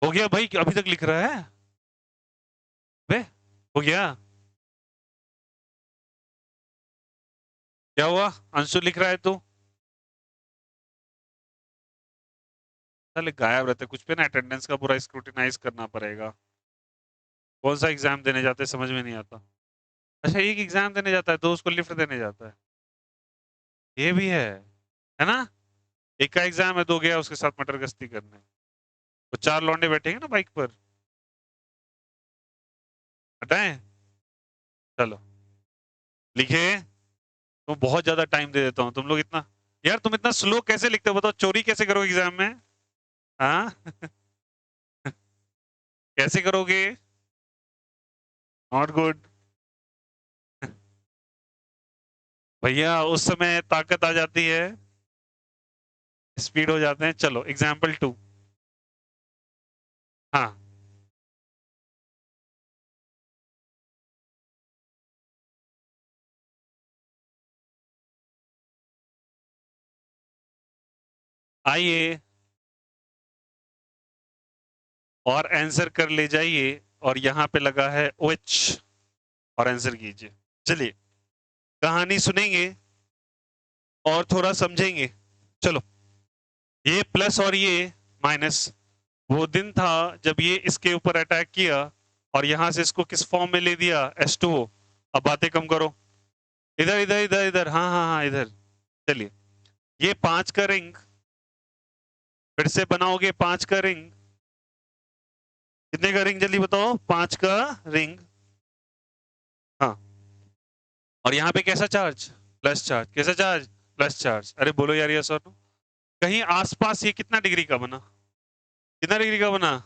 हो गया भाई, अभी तक लिख रहा है बे? हो गया? क्या हुआ? अंशु लिख रहा है तू? चले गायब रहते कुछ पे ना, अटेंडेंस का पूरा स्क्रूटिनाइज करना पड़ेगा। कौन सा एग्जाम देने जाते हैं समझ में नहीं आता। अच्छा, एक एग्जाम देने जाता है तो उसको लिफ्ट देने जाता है, ये भी है ना? एक का एग्जाम है, दो गया उसके साथ मटर गश्ती करने, वो चार लौंडे बैठेंगे ना बाइक पर। हटाएं? चलो, लिखे। तुम बहुत ज्यादा टाइम दे देता हूँ, तुम लोग इतना, यार तुम इतना स्लो कैसे लिखते हो बताओ, चोरी कैसे करोगे एग्जाम में? हाँ। कैसे करोगे? Not good. भैया उस समय ताकत आ जाती है, स्पीड हो जाते हैं। चलो एग्जाम्पल टू। हाँ, आइए और आंसर कर ले जाइए, और यहाँ पे लगा है OH, और आंसर कीजिए। चलिए, कहानी सुनेंगे और थोड़ा समझेंगे। चलो, ये प्लस और ये माइनस, वो दिन था जब ये इसके ऊपर अटैक किया और यहां से इसको किस फॉर्म में ले दिया, H2O। अब बातें कम करो, इधर इधर इधर इधर, हाँ हाँ हाँ इधर। चलिए, ये 5 का रिंग, फिर से बनाओगे 5 का रिंग। कितने का रिंग जल्दी बताओ? 5 का रिंग। हाँ, और यहाँ पे कैसा चार्ज? Plus charge. कैसा चार्ज? Plus charge. अरे बोलो यार, यस और नो। कहीं आसपास ये कितना डिग्री का बना? कितना डिग्री का बना?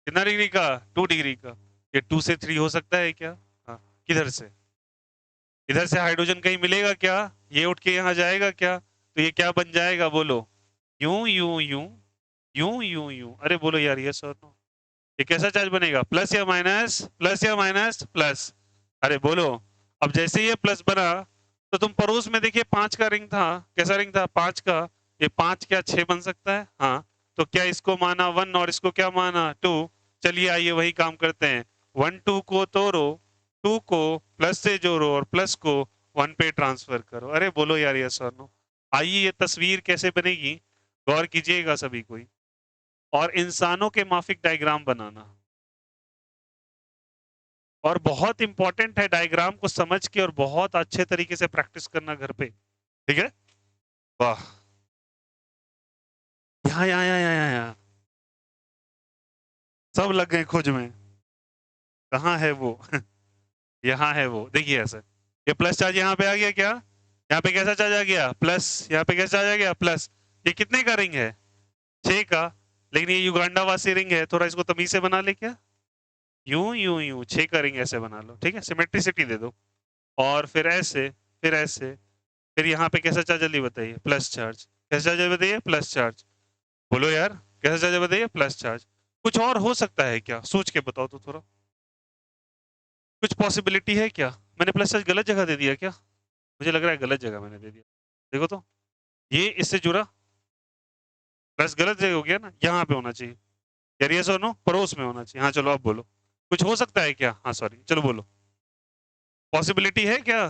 कितना डिग्री का? 2 डिग्री का। ये 2 से 3 हो सकता है क्या? हाँ। किधर से? इधर से हाइड्रोजन कहीं मिलेगा क्या? ये उठ के यहाँ जाएगा क्या? तो ये क्या बन जाएगा बोलो? यूं यूं यूं, यूं यूं यूं। अरे बोलो यार, यस और नो। ये कैसा चार्ज बनेगा? प्लस या माइनस? प्लस या माइनस? प्लस। अरे बोलो। अब जैसे ये प्लस बना, तो तुम पड़ोस में देखिए 5 का रिंग था। कैसा रिंग था? 5 का। ये 5 क्या 6 बन सकता है? हाँ। तो क्या इसको माना 1 और इसको क्या माना 2? चलिए आइए वही काम करते हैं। 1 2 को तोड़ो, 2 को प्लस से जोड़ो और प्लस को 1 पे ट्रांसफर करो। अरे बोलो यार, यस और नो। आइए, ये तस्वीर कैसे बनेगी, गौर कीजिएगा सभी कोई। और इंसानों के माफिक डायग्राम बनाना, और बहुत इंपॉर्टेंट है डायग्राम को समझ के और बहुत अच्छे तरीके से प्रैक्टिस करना घर पे, ठीक है? वाह, यहाँ यहाँ यहाँ यहाँ यहाँ सब लग गए खोज में। कहाँ है वो? यहाँ है वो, देखिए ऐसे। ये प्लस चार्ज यहाँ पे आ गया क्या? यहाँ पे कैसा चार्ज आ गया? प्लस। यहाँ पे कैसा चार्ज आ गया? प्लस। ये कितने का रिंग है? 6 का। लेकिन ये युगांडा वासी रिंग है, थोड़ा इसको तमीज से बना ले क्या? यूं यूं यूं 6 का रिंग ऐसे बना लो, ठीक है? सिमेट्रिसिटी दे दो। और फिर ऐसे, फिर ऐसे, फिर यहाँ पे कैसा चार्ज जल्दी बताइए? Plus charge. कैसा चार्ज बताइए? Plus charge. बोलो यार, कैसा चार्ज बताइए? Plus charge. कुछ और हो सकता है क्या? सोच के बताओ तो थोड़ा, कुछ पॉसिबिलिटी है क्या? मैंने प्लस चार्ज गलत जगह दे दिया क्या? मुझे लग रहा है गलत जगह मैंने दे दिया। देखो तो, ये इससे जुड़ा, प्लस गलत जगह हो गया ना, यहाँ पे होना चाहिए। यार ये सुनो, पड़ोस में होना चाहिए। हाँ चलो अब बोलो, कुछ हो सकता है क्या? हाँ सॉरी, चलो बोलो। पॉसिबिलिटी है क्या?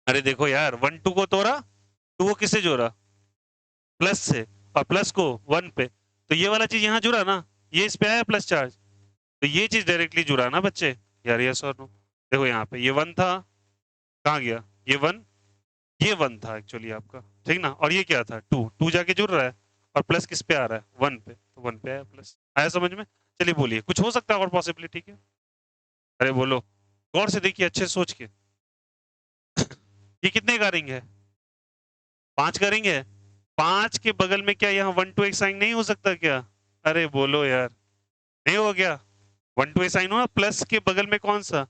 अरे देखो यार, 1 2 को तोड़ा, 2 को किससे जोड़ा? प्लस से, और प्लस को 1 पे, तो ये वाला चीज यहाँ जुड़ा ना, ये इस पे आया प्लस चार्ज, तो ये चीज डायरेक्टली जुड़ा ना बच्चे। यार यस और नो? देखो यहाँ पे ये 1 था, कहाँ गया ये 1? ये 1 था एक्चुअली आपका, ठीक ना, और ये क्या था 2, 2 जाके जुड़ रहा है, और प्लस किस पे आ रहा है? 1 पे, तो 1 पे आया प्लस। आया समझ में? चलिए बोलिए, कुछ हो सकता है और पॉसिबिलिटी क्या? अरे बोलो, गौर से देखिए, अच्छे से सोच के। ये कितने का रिंग है? 5 का रिंग है। 5 के बगल में क्या यहाँ 1 2 एक साइन नहीं हो सकता क्या? अरे बोलो यार, नहीं हो गया? 1 2 साइन हुआ, प्लस के बगल में कौन सा?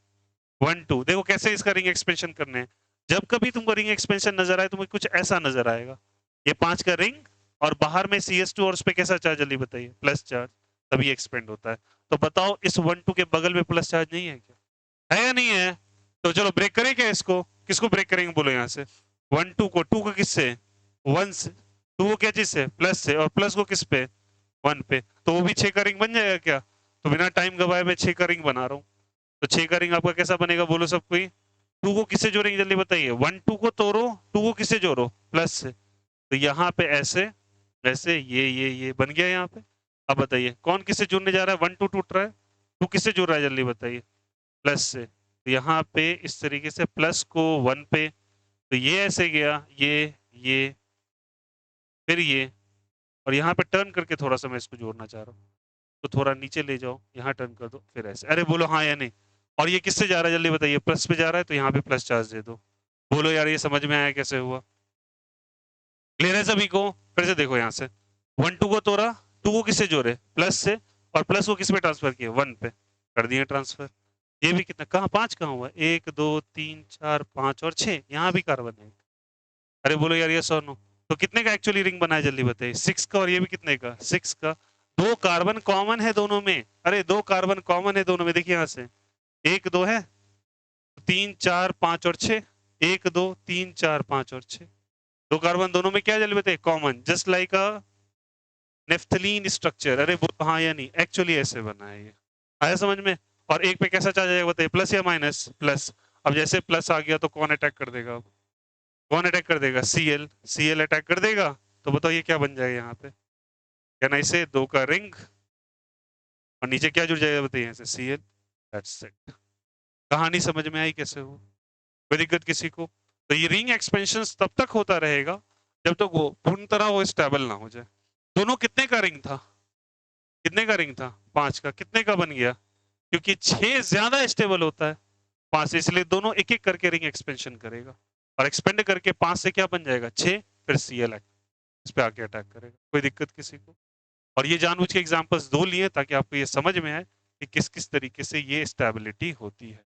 1 2। देखो कैसे इसका रिंग एक्सपेंशन करने हैं। जब कभी तुमको रिंग एक्सपेंशन नजर आए, तुम्हें कुछ ऐसा नजर आएगा, ये 5 का रिंग, और बाहर में CS2, और उस पे कैसा चार्ज जल्दी बताइए? प्लस चार्ज, तभी एक्सपेंड होता है। तो बताओ इस 1 2 के बगल में प्लस चार्ज नहीं है क्या? है या नहीं है? तो चलो ब्रेक करें क्या इसको? किसको ब्रेक करेंगे बोलो यहाँ से? 1 2 को, 2 को किससे? 1 से। 2 को क्या चीज से? प्लस से, और प्लस को किस पे? 1 पे, तो वो भी 6 का रिंग बन जाएगा क्या? तो बिना टाइम गवाए मैं 6 का रिंग बना रहा हूँ। तो 6 का रिंग आपका कैसा बनेगा बोलो सब कोई? 2 को किससे जोड़ेंगे जल्दी बताइए? 1 2 को तोड़ो, 2 को किससे जोड़ो? प्लस से। तो यहाँ पे ऐसे, ऐसे, ये बन गया यहाँ पे। अब बताइए कौन किससे जुड़ने जा रहा है? 1 2 टूट रहा है, 2 किससे जुड़ रहा है जल्दी बताइए? प्लस से। तो यहाँ पे इस तरीके से प्लस को 1 पे, तो ये ऐसे गया, ये फिर ये, और यहाँ पे टर्न करके थोड़ा सा मैं इसको जोड़ना चाह रहा हूँ, तो थोड़ा नीचे ले जाओ, यहाँ टर्न कर दो, फिर ऐसे। अरे बोलो हाँ या नहीं? और ये किससे जा रहा है जल्दी बताइए? प्लस पे जा रहा है, तो यहाँ पे प्लस चार्ज दे दो। बोलो यार, ये समझ में आया कैसे हुआ? क्लियर है सभी को? फिर से देखो यहाँ से, 1 2 को तोड़ा, 2 को किससे जोड़े? प्लस से, और प्लस को किस पे ट्रांसफर किए? 1 पे, कर दिए ट्रांसफर। ये भी कितना, कहाँ 5 कहाँ हुआ? 1 2 3 4 5 और 6, यहाँ भी कार्बन है। अरे बोलो यार, ये सौ नो? तो कितने का एक्चुअली रिंग बनाया जल्दी बताइए? 6 का, और ये भी कितने का? 6 का। दो कार्बन कॉमन है दोनों में, अरे दो कार्बन कॉमन है दोनों में, देखिए यहाँ से, 1 2 है, 3 4 5 और 6, 1 2 3 4 5 और 6, दो कार्बन दोनों में क्या जल्दी बताइए? कॉमन, जस्ट लाइक अ नेफ्थलीन स्ट्रक्चर। अरे बोलो हाँ या नहीं? एक्चुअली ऐसे बना है ये। आया समझ में? और एक पे कैसा चार्ज आएगा बताइए? प्लस या माइनस? प्लस। अब जैसे प्लस आ गया तो कौन अटैक कर देगा अब? कौन अटैक कर देगा? Cl। Cl अटैक कर देगा, तो बताओ ये क्या बन जाएगा यहाँ पे? क्या ना, इसे 2 का रिंग, और नीचे क्या जुड़ जाएगा बताइए? यहाँ से Cl। That's it. कहानी समझ में आई कैसे हो? कोई दिक्कत किसी को? तो ये रिंग एक्सपेंशन तब तक होता रहेगा जब तक वो पूर्ण तरह वो स्टेबल ना हो जाए। दोनों कितने का रिंग था? कितने का रिंग था? 5 का। कितने का बन गया? क्योंकि 6 ज्यादा स्टेबल होता है 5 से, इसलिए दोनों एक एक करके रिंग एक्सपेंशन करेगा, और एक्सपेंड करके 5 से क्या बन जाएगा? 6, फिर Cl इस पे आके अटैक करेगा। कोई दिक्कत किसी को? और ये जानबूझ के एग्जांपल्स दो लिए ताकि आपको ये समझ में आए कि किस किस तरीके से ये स्टेबिलिटी होती है।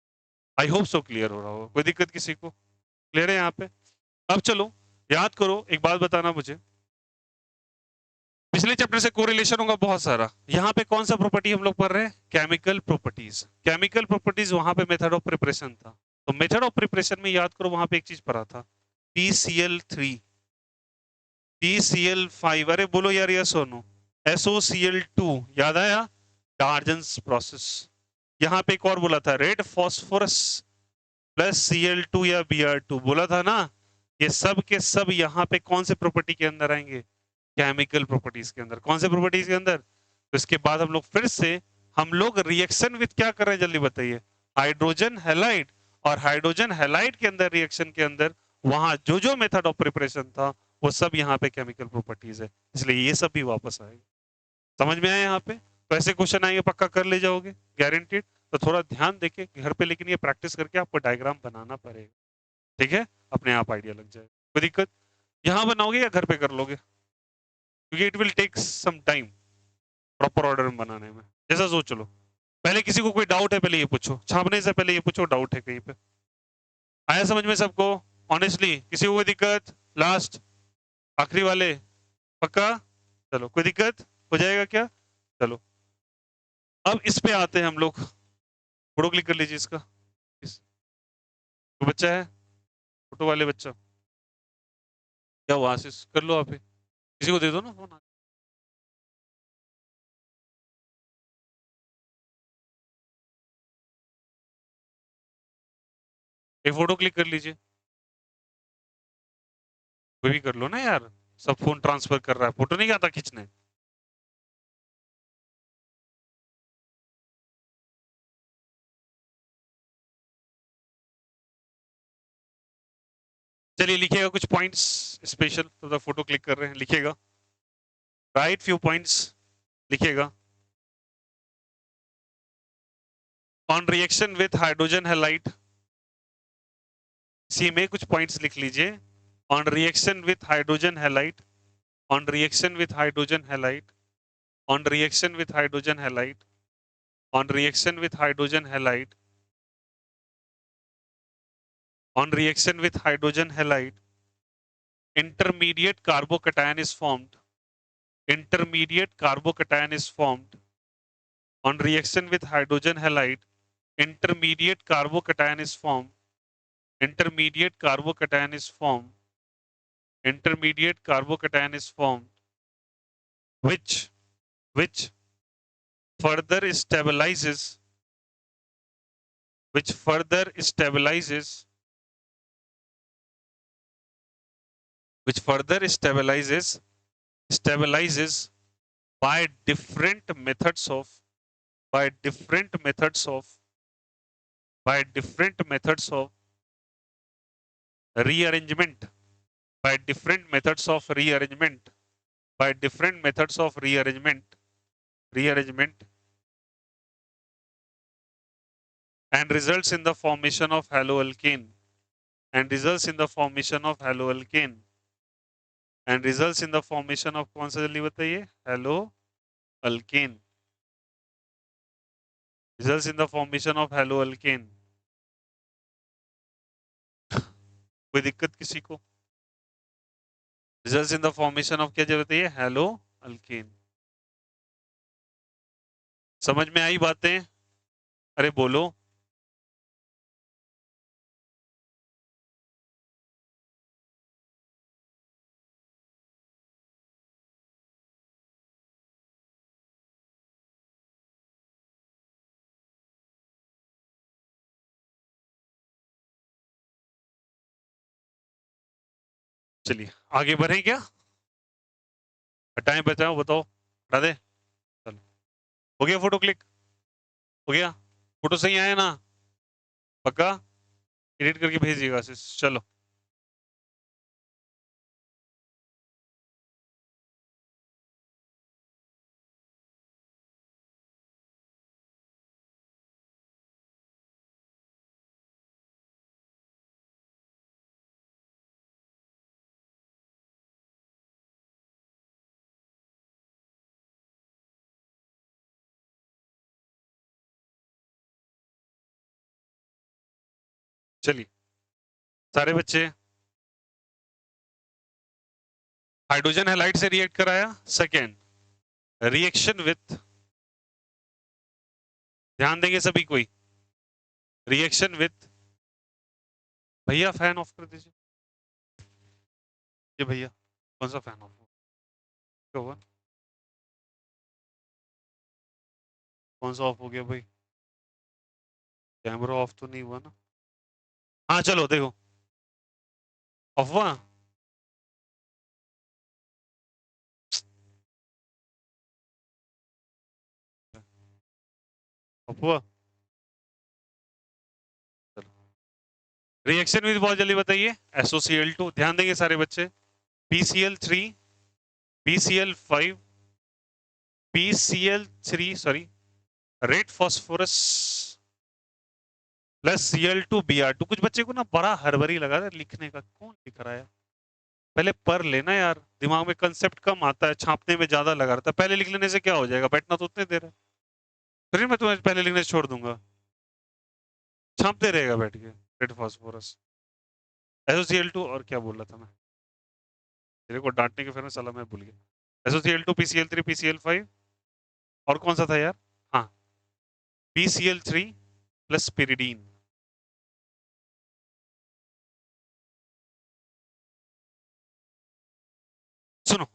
आई होप सो क्लियर हो रहा हो। कोई दिक्कत किसी को? क्लियर है यहाँ पे? अब चलो याद करो, एक बात बताना मुझे, पिछले चैप्टर से कोरिलेशन होगा बहुत सारा। यहाँ पे कौन सा प्रॉपर्टी हम लोग पढ़ रहे हैं? Chemical properties. केमिकल प्रॉपर्टीज, वहां पे मेथड ऑफ प्रिपरेशन था, तो मेथड ऑफ प्रिपरेशन में याद करो वहां पे एक चीज पढ़ा था, PCl3, PCl5, अरे बोलो यार यस और नो? SOCl2, याद आया? डार्जन्स प्रोसेस। यहाँ पे एक और बोला था, रेड फॉस्फोरस प्लस Cl2 या Br2, बोला था ना? ये सब के सब यहाँ पे कौन से प्रॉपर्टी के अंदर आएंगे? केमिकल प्रॉपर्टीज के अंदर। कौन से प्रॉपर्टीज के अंदर? तो इसके बाद हम लोग फिर से, हम लोग रिएक्शन विद क्या कर रहे हैं जल्दी बताइए? Hydrogen halide. और हाइड्रोजन हैलाइड के अंदर, रिएक्शन के अंदर, वहां जो जो मेथड ऑफ प्रिपरेशन था वो सब यहाँ पे केमिकल प्रॉपर्टीज है, इसलिए ये सब भी वापस आएगा। समझ में आया यहाँ पे? तो ऐसे क्वेश्चन आएंगे, पक्का कर ले जाओगे, गारंटीड। तो थोड़ा ध्यान देके घर पे, लेकिन ये प्रैक्टिस करके आपको डायग्राम बनाना पड़ेगा, ठीक है? अपने आप आइडिया लग जाएगा। कोई दिक्कत? यहाँ बनाओगे या घर पे कर लोगे? क्योंकि it will take some time proper order में बनाने में, जैसा सोच लो। पहले किसी को कोई डाउट है, पहले ये पूछो, छापने से पहले ये पूछो डाउट है कहीं पे। आया समझ में सबको? ऑनेस्टली किसी को कोई दिक्कत? लास्ट, आखिरी वाले, पक्का? चलो, कोई दिक्कत हो जाएगा क्या? चलो, अब इस पे आते हैं हम लोग। फोटो क्लिक कर लीजिए इसका। इस तो बच्चा है, फोटो वाले बच्चा, क्या हुआ आशीष? कर लो आप ही, किसी को दे दो ना फोन। एक फोटो क्लिक कर लीजिए, कोई भी कर लो ना यार, सब फोन ट्रांसफर कर रहा है, फोटो नहीं आता खींचने। चलिए लिखिएगा कुछ पॉइंट्स स्पेशल, तो फोटो क्लिक कर रहे हैं, लिखिएगा, राइट फ्यू पॉइंट्स, लिखिएगा। On reaction with hydrogen halide, C में कुछ पॉइंट्स लिख लीजिए। On reaction with hydrogen halide, on reaction with hydrogen halide, on reaction with hydrogen halide, on reaction with hydrogen halide, on reaction with hydrogen halide, intermediate carbocation is formed, intermediate carbocation is formed on reaction with hydrogen halide, intermediate carbocation is formed, intermediate carbocation is formed, intermediate carbocation is formed, which further stabilizes, which further stabilizes, which further stabilizes by different methods of, by different methods of, by different methods of rearrangement, by different methods of rearrangement, by different methods of rearrangement, and results in the formation of haloalkane, and results in the formation of haloalkane, and results in the formation of, कौन सा जल्दी बताइए, haloalkane, results in the formation of haloalkane। कोई दिक्कत किसी को? results in the formation of क्या जरूरत है, haloalkane। समझ में आई बातें? अरे बोलो। चलिए आगे बढ़े क्या? टाइम बचाओ, बताओ, हटा दे, चलो। हो गया फोटो क्लिक? हो गया? फोटो सही आया ना? पक्का? एडिट करके भेजिएगा, चलो। चलिए सारे बच्चे, हाइड्रोजन हैलाइड से रिएक्ट कराया। सेकेंड, रिएक्शन विथ, ध्यान देंगे सभी कोई, रिएक्शन विथ, भैया फैन ऑफ कर दीजिए, ये भैया कौन सा फैन ऑफ हुआ? कौन सा ऑफ हो गया भाई? कैमरा ऑफ तो नहीं हुआ ना? हाँ चलो देखो, ऑफ हुआ? ऑफ हुआ? रिएक्शन विथ बहुत जल्दी बताइए। SOCl2, ध्यान देंगे सारे बच्चे, PCl3, PCl5, PCl3 sorry, red phosphorus plus Cl2Br2। कुछ बच्चे को ना बड़ा हड़बड़ी लगा था लिखने का, कौन लिख रहा है? पहले पढ़ लेना यार, दिमाग में कंसेप्ट कम आता है, छापने में ज्यादा लगा रहता है। पहले लिख लेने से क्या हो जाएगा, बैठना तो उतने देर है, फिर मैं तुम्हें पहले लिखने से छोड़ दूंगा, छापते रहेगा बैठ के। रेड फॉस्फोरस, SOCl2, और क्या बोल रहा था मैं, तेरे को डांटने के फिर मैं साला मैं भूल गया। SOCl2, PCl3, PCl5, और कौन सा था यार? हाँ, PCl3 प्लस पिरिडीन। सुनो,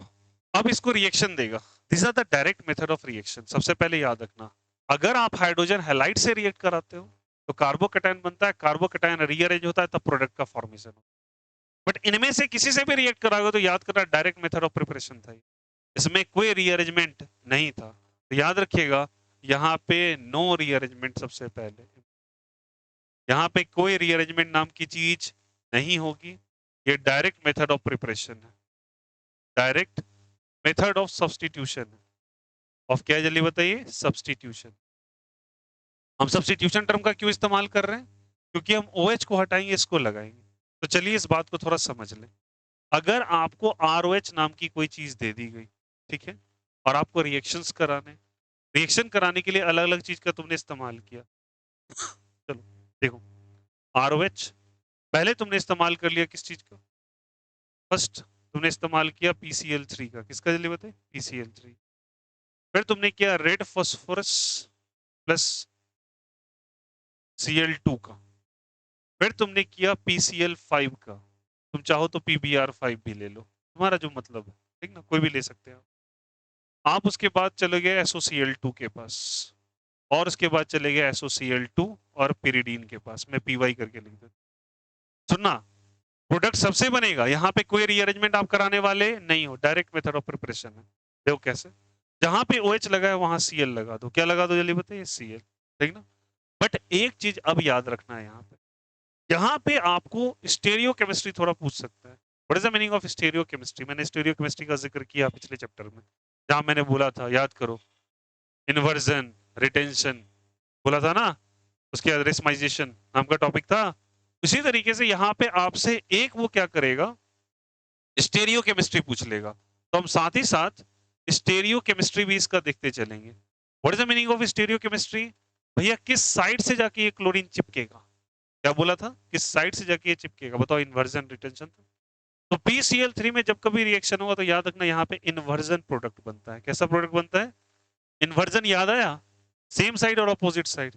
अब इसको रिएक्शन देगा। This are the direct method of reaction. सबसे पहले याद रखना, अगर आप हाइड्रोजन हैलाइड से रिएक्ट कराते हो तो कार्बोकैटायन बनता है, कार्बोकैटायन रीअरेंज होता है तब प्रोडक्ट का फॉर्मेशन होता है। बट इनमें से किसी से भी रिएक्ट कराओगे तो याद करना डायरेक्ट मेथड ऑफ प्रिपरेशन था, इसमें कोई रीअरेंजमेंट नहीं था। तो याद रखिएगा यहाँ पे नो रीअरेंजमेंट सबसे पहले, यहाँ पे कोई रीअरेंजमेंट नाम की चीज नहीं होगी। ये डायरेक्ट मेथड ऑफ प्रिपरेशन है, direct method of substitution of क्या है जल्दी बताइए, सब्स्टिट्यूशन। हम सब्स्टिट्यूशन टर्म का क्यों इस्तेमाल कर रहे हैं, क्योंकि हम OH को हटाएंगे इसको लगाएंगे। तो चलिए इस बात को थोड़ा समझ लें। अगर आपको ROH नाम की कोई चीज दे दी गई, ठीक है, और आपको रिएक्शंस कराने, रिएक्शन कराने के लिए अलग अलग चीज का तुमने इस्तेमाल किया। चलो देखो, ROH पहले तुमने इस्तेमाल कर लिया किस चीज का, फर्स्ट तुमने इस्तेमाल किया PCl3 का, किसका जल्दी बताए, PCl3। फिर तुमने किया रेड फास्फोरस प्लस Cl2 का, फिर तुमने किया PCl5 का, तुम चाहो तो PBr5 भी ले लो, तुम्हारा जो मतलब है, ठीक ना, कोई भी ले सकते हैं आप। उसके बाद चले गए SOCl2 के पास, और उसके बाद चले गए SOCl2 और pyridine के पास, मैं PY करके लिख देता। सुनना, प्रोडक्ट सबसे बनेगा, यहाँ पे कोई रीअरेंजमेंट आप कराने वाले नहीं हो, डायरेक्ट मेथड ऑफ प्रिपरेशन है। देखो कैसे, जहां पे OH लगा है वहां Cl लगा दो, क्या लगा दो जल्दी बताइए, Cl, ठीक ना। बट एक चीज अब याद रखना है, यहाँ पे आपको स्टेरियो केमिस्ट्री थोड़ा पूछ सकता है। What is the meaning of stereo chemistry, मैंने स्टेरियो केमिस्ट्री का जिक्र किया पिछले चैप्टर में, जहां मैंने बोला था, याद करो, इन्वर्जन, रिटेंशन बोला था ना, उसके बाद रेसमाइजेशन नाम का टॉपिक था। इसी तरीके से यहाँ पे आपसे एक वो क्या करेगा, स्टेरियो केमिस्ट्री पूछ लेगा, तो हम साथ ही साथ स्टेरियो केमिस्ट्री भी इसका देखते चलेंगे। What is the meaning of stereo chemistry, भैया किस साइड से जाके ये क्लोरीन चिपकेगा, क्या बोला था, किस साइड से जाके ये चिपकेगा, बताओ, इन्वर्जन रिटेंशन। तो PCl3 में जब कभी रिएक्शन होगा तो याद रखना यहाँ पे इन्वर्जन प्रोडक्ट बनता है। कैसा प्रोडक्ट बनता है, इन्वर्जन, याद आया, सेम साइड और अपोजिट साइड,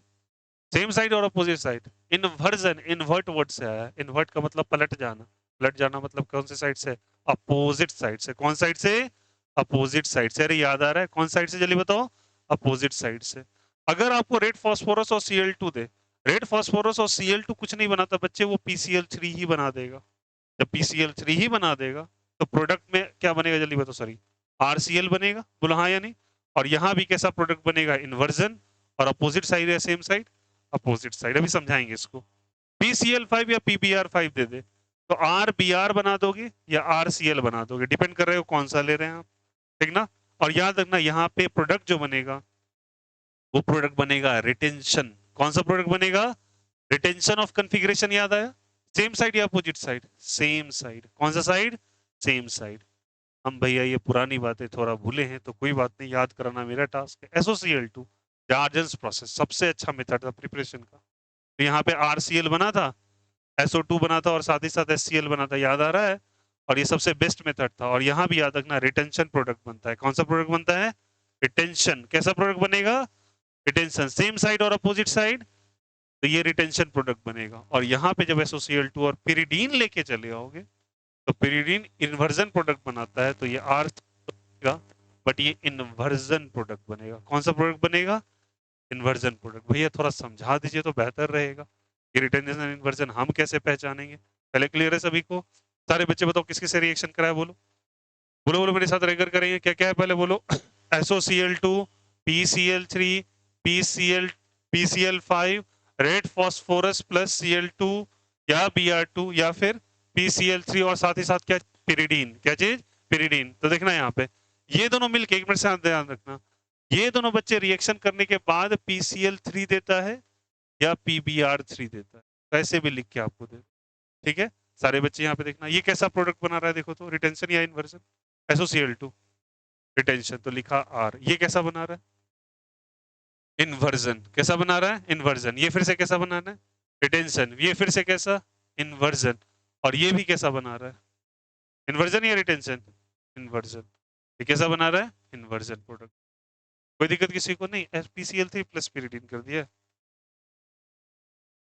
सेम साइड और opposite side. Inversion invert word से आया, इन्वर्ट का मतलब पलट जाना, पलट जाना मतलब कौन से साइड से, अपोजिट साइड से। कौन साइड से, अपोजिट साइड से। अरे याद आ रहा है, कौन साइड से जल्दी बताओ, अपोजिट साइड से। अगर आपको रेड फास्फोरस और Cl2 दे, रेड फास्फोरस और Cl2 कुछ नहीं बनाता बच्चे, वो PCl3 ही बना देगा। जब PCl3 ही बना देगा तो प्रोडक्ट में क्या बनेगा जल्दी बताओ, सॉरी, RCl बनेगा, बोलो हाँ या नहीं। और यहां भी कैसा प्रोडक्ट बनेगा, इन्वर्जन, और अपोजिट साइड है सेम साइड, अपोजिट साइड। अभी समझाएंगे इसको। PCl5 या PBr5 दे दे तो RBr बना दोगे या RCl बना दोगे, डिपेंड कर रहे हो कौन सा ले रहे हैं आप, ठीक ना। और याद रखना यहाँ पे प्रोडक्ट जो बनेगा वो प्रोडक्ट बनेगा रिटेंशन। कौन सा प्रोडक्ट बनेगा, रिटेंशन ऑफ कॉन्फ़िगरेशन। याद आया, सेम साइड या अपोजिट साइड, सेम साइड। कौन सा साइड, सेम साइड। हम भैया ये पुरानी बातें थोड़ा भूले हैं तो कोई बात नहीं, याद कराना मेरा टास्क है। SOCl2 डार्जेंस प्रोसेस सबसे अच्छा मेथड था प्रिपरेशन का। तो यहाँ पे RCl बना था, SO2 बना था और साथ ही साथ HCl बना था, याद आ रहा है। और ये सबसे बेस्ट मेथड था। और यहाँ भी याद रखना रिटेंशन प्रोडक्ट बनता है। कौन सा प्रोडक्ट बनता है, रिटेंशन। कैसा प्रोडक्ट बनेगा, रिटेंशन, सेम साइड और अपोजिट साइड, तो ये रिटेंशन प्रोडक्ट बनेगा। और यहाँ पे जब SOCl2 और pyridine लेके चले आओगे तो pyridine इन्वर्जन प्रोडक्ट बनाता है, तो ये R बनेगा, बट ये इन्वर्जन प्रोडक्ट बनेगा। कौन सा प्रोडक्ट बनेगा, इन्वर्जन प्रोडक्ट। भैया थोड़ा समझा दीजिए तो बेहतर रहेगा, ये रिटेंशन इन्वर्जन हम कैसे पहचानेंगे। पहले क्लियर है सभी को, सारे बच्चे बताओ किस किस से रिएक्शन कराया, बोलो बोलो बोलो, मेरे साथ रेगर करेंगे, क्या क्या है पहले बोलो। SOCl2, PCl3, PCl, PCl5, red phosphorus plus Cl2 या Br2 या फिर PCl3 और साथ ही साथ क्या, pyridine। क्या चीज, pyridine। तो देखना यहाँ पे ये दोनों मिलके, एक मिनट से ध्यान रखना, ये दोनों बच्चे रिएक्शन करने के बाद PCl3 देता है या PBr3 देता है, कैसे भी लिख के आपको दे, ठीक है। सारे बच्चे यहाँ पे देखना, ये कैसा प्रोडक्ट बना रहा है देखो तो, रिटेंशन या इन्वर्जन, SOCl2 रिटेंशन तो लिखा R। ये कैसा बना रहा है, इन्वर्जन। कैसा बना रहा है, इन्वर्जन। ये फिर से कैसा बना रहा है, रिटेंशन। ये फिर से कैसा, इन्वर्जन। और ये भी कैसा बना रहा है, इन्वर्जन या रिटेंशन, इन्वर्जन। ये कैसा बना रहा है, इन्वर्जन प्रोडक्ट। कोई दिक्कत किसी को नहीं, PCl3 प्लस pyridine कर दिया,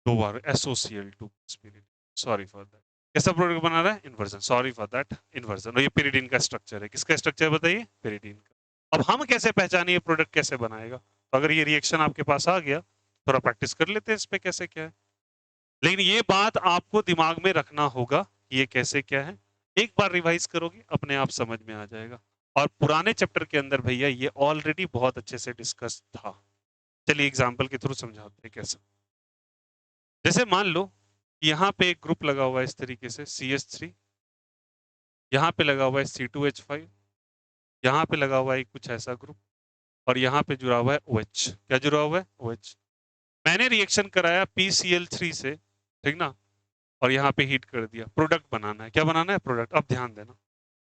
दो बार SOCl2 plus pyridine, sorry for that. कैसा प्रोडक्ट बना रहा है, inversion, sorry for that, inversion. और ये pyridine का स्ट्रक्चर है, किसका स्ट्रक्चर बताइए, pyridine का। अब हम कैसे पहचाने ये प्रोडक्ट कैसे बनाएगा, तो अगर ये रिएक्शन आपके पास आ गया थोड़ा प्रैक्टिस कर लेते हैं इस पे कैसे क्या है। लेकिन ये बात आपको दिमाग में रखना होगा कि ये कैसे क्या है। एक बार रिवाइज करोगे अपने आप समझ में आ जाएगा। और पुराने चैप्टर के अंदर भैया ये ऑलरेडी बहुत अच्छे से डिस्कस था। चलिए एग्जाम्पल के थ्रू समझाते हैं कैसे। जैसे मान लो यहाँ पे एक ग्रुप लगा हुआ है इस तरीके से CH3, यहाँ पे लगा हुआ है C2H5, यहाँ पे लगा हुआ है कुछ ऐसा ग्रुप, और यहाँ पे जुड़ा हुआ है OH। क्या जुड़ा हुआ है? OH। मैंने रिएक्शन कराया PCl3 से, ठीक ना, और यहाँ पे हीट कर दिया। प्रोडक्ट बनाना है। क्या बनाना है? प्रोडक्ट। अब ध्यान देना,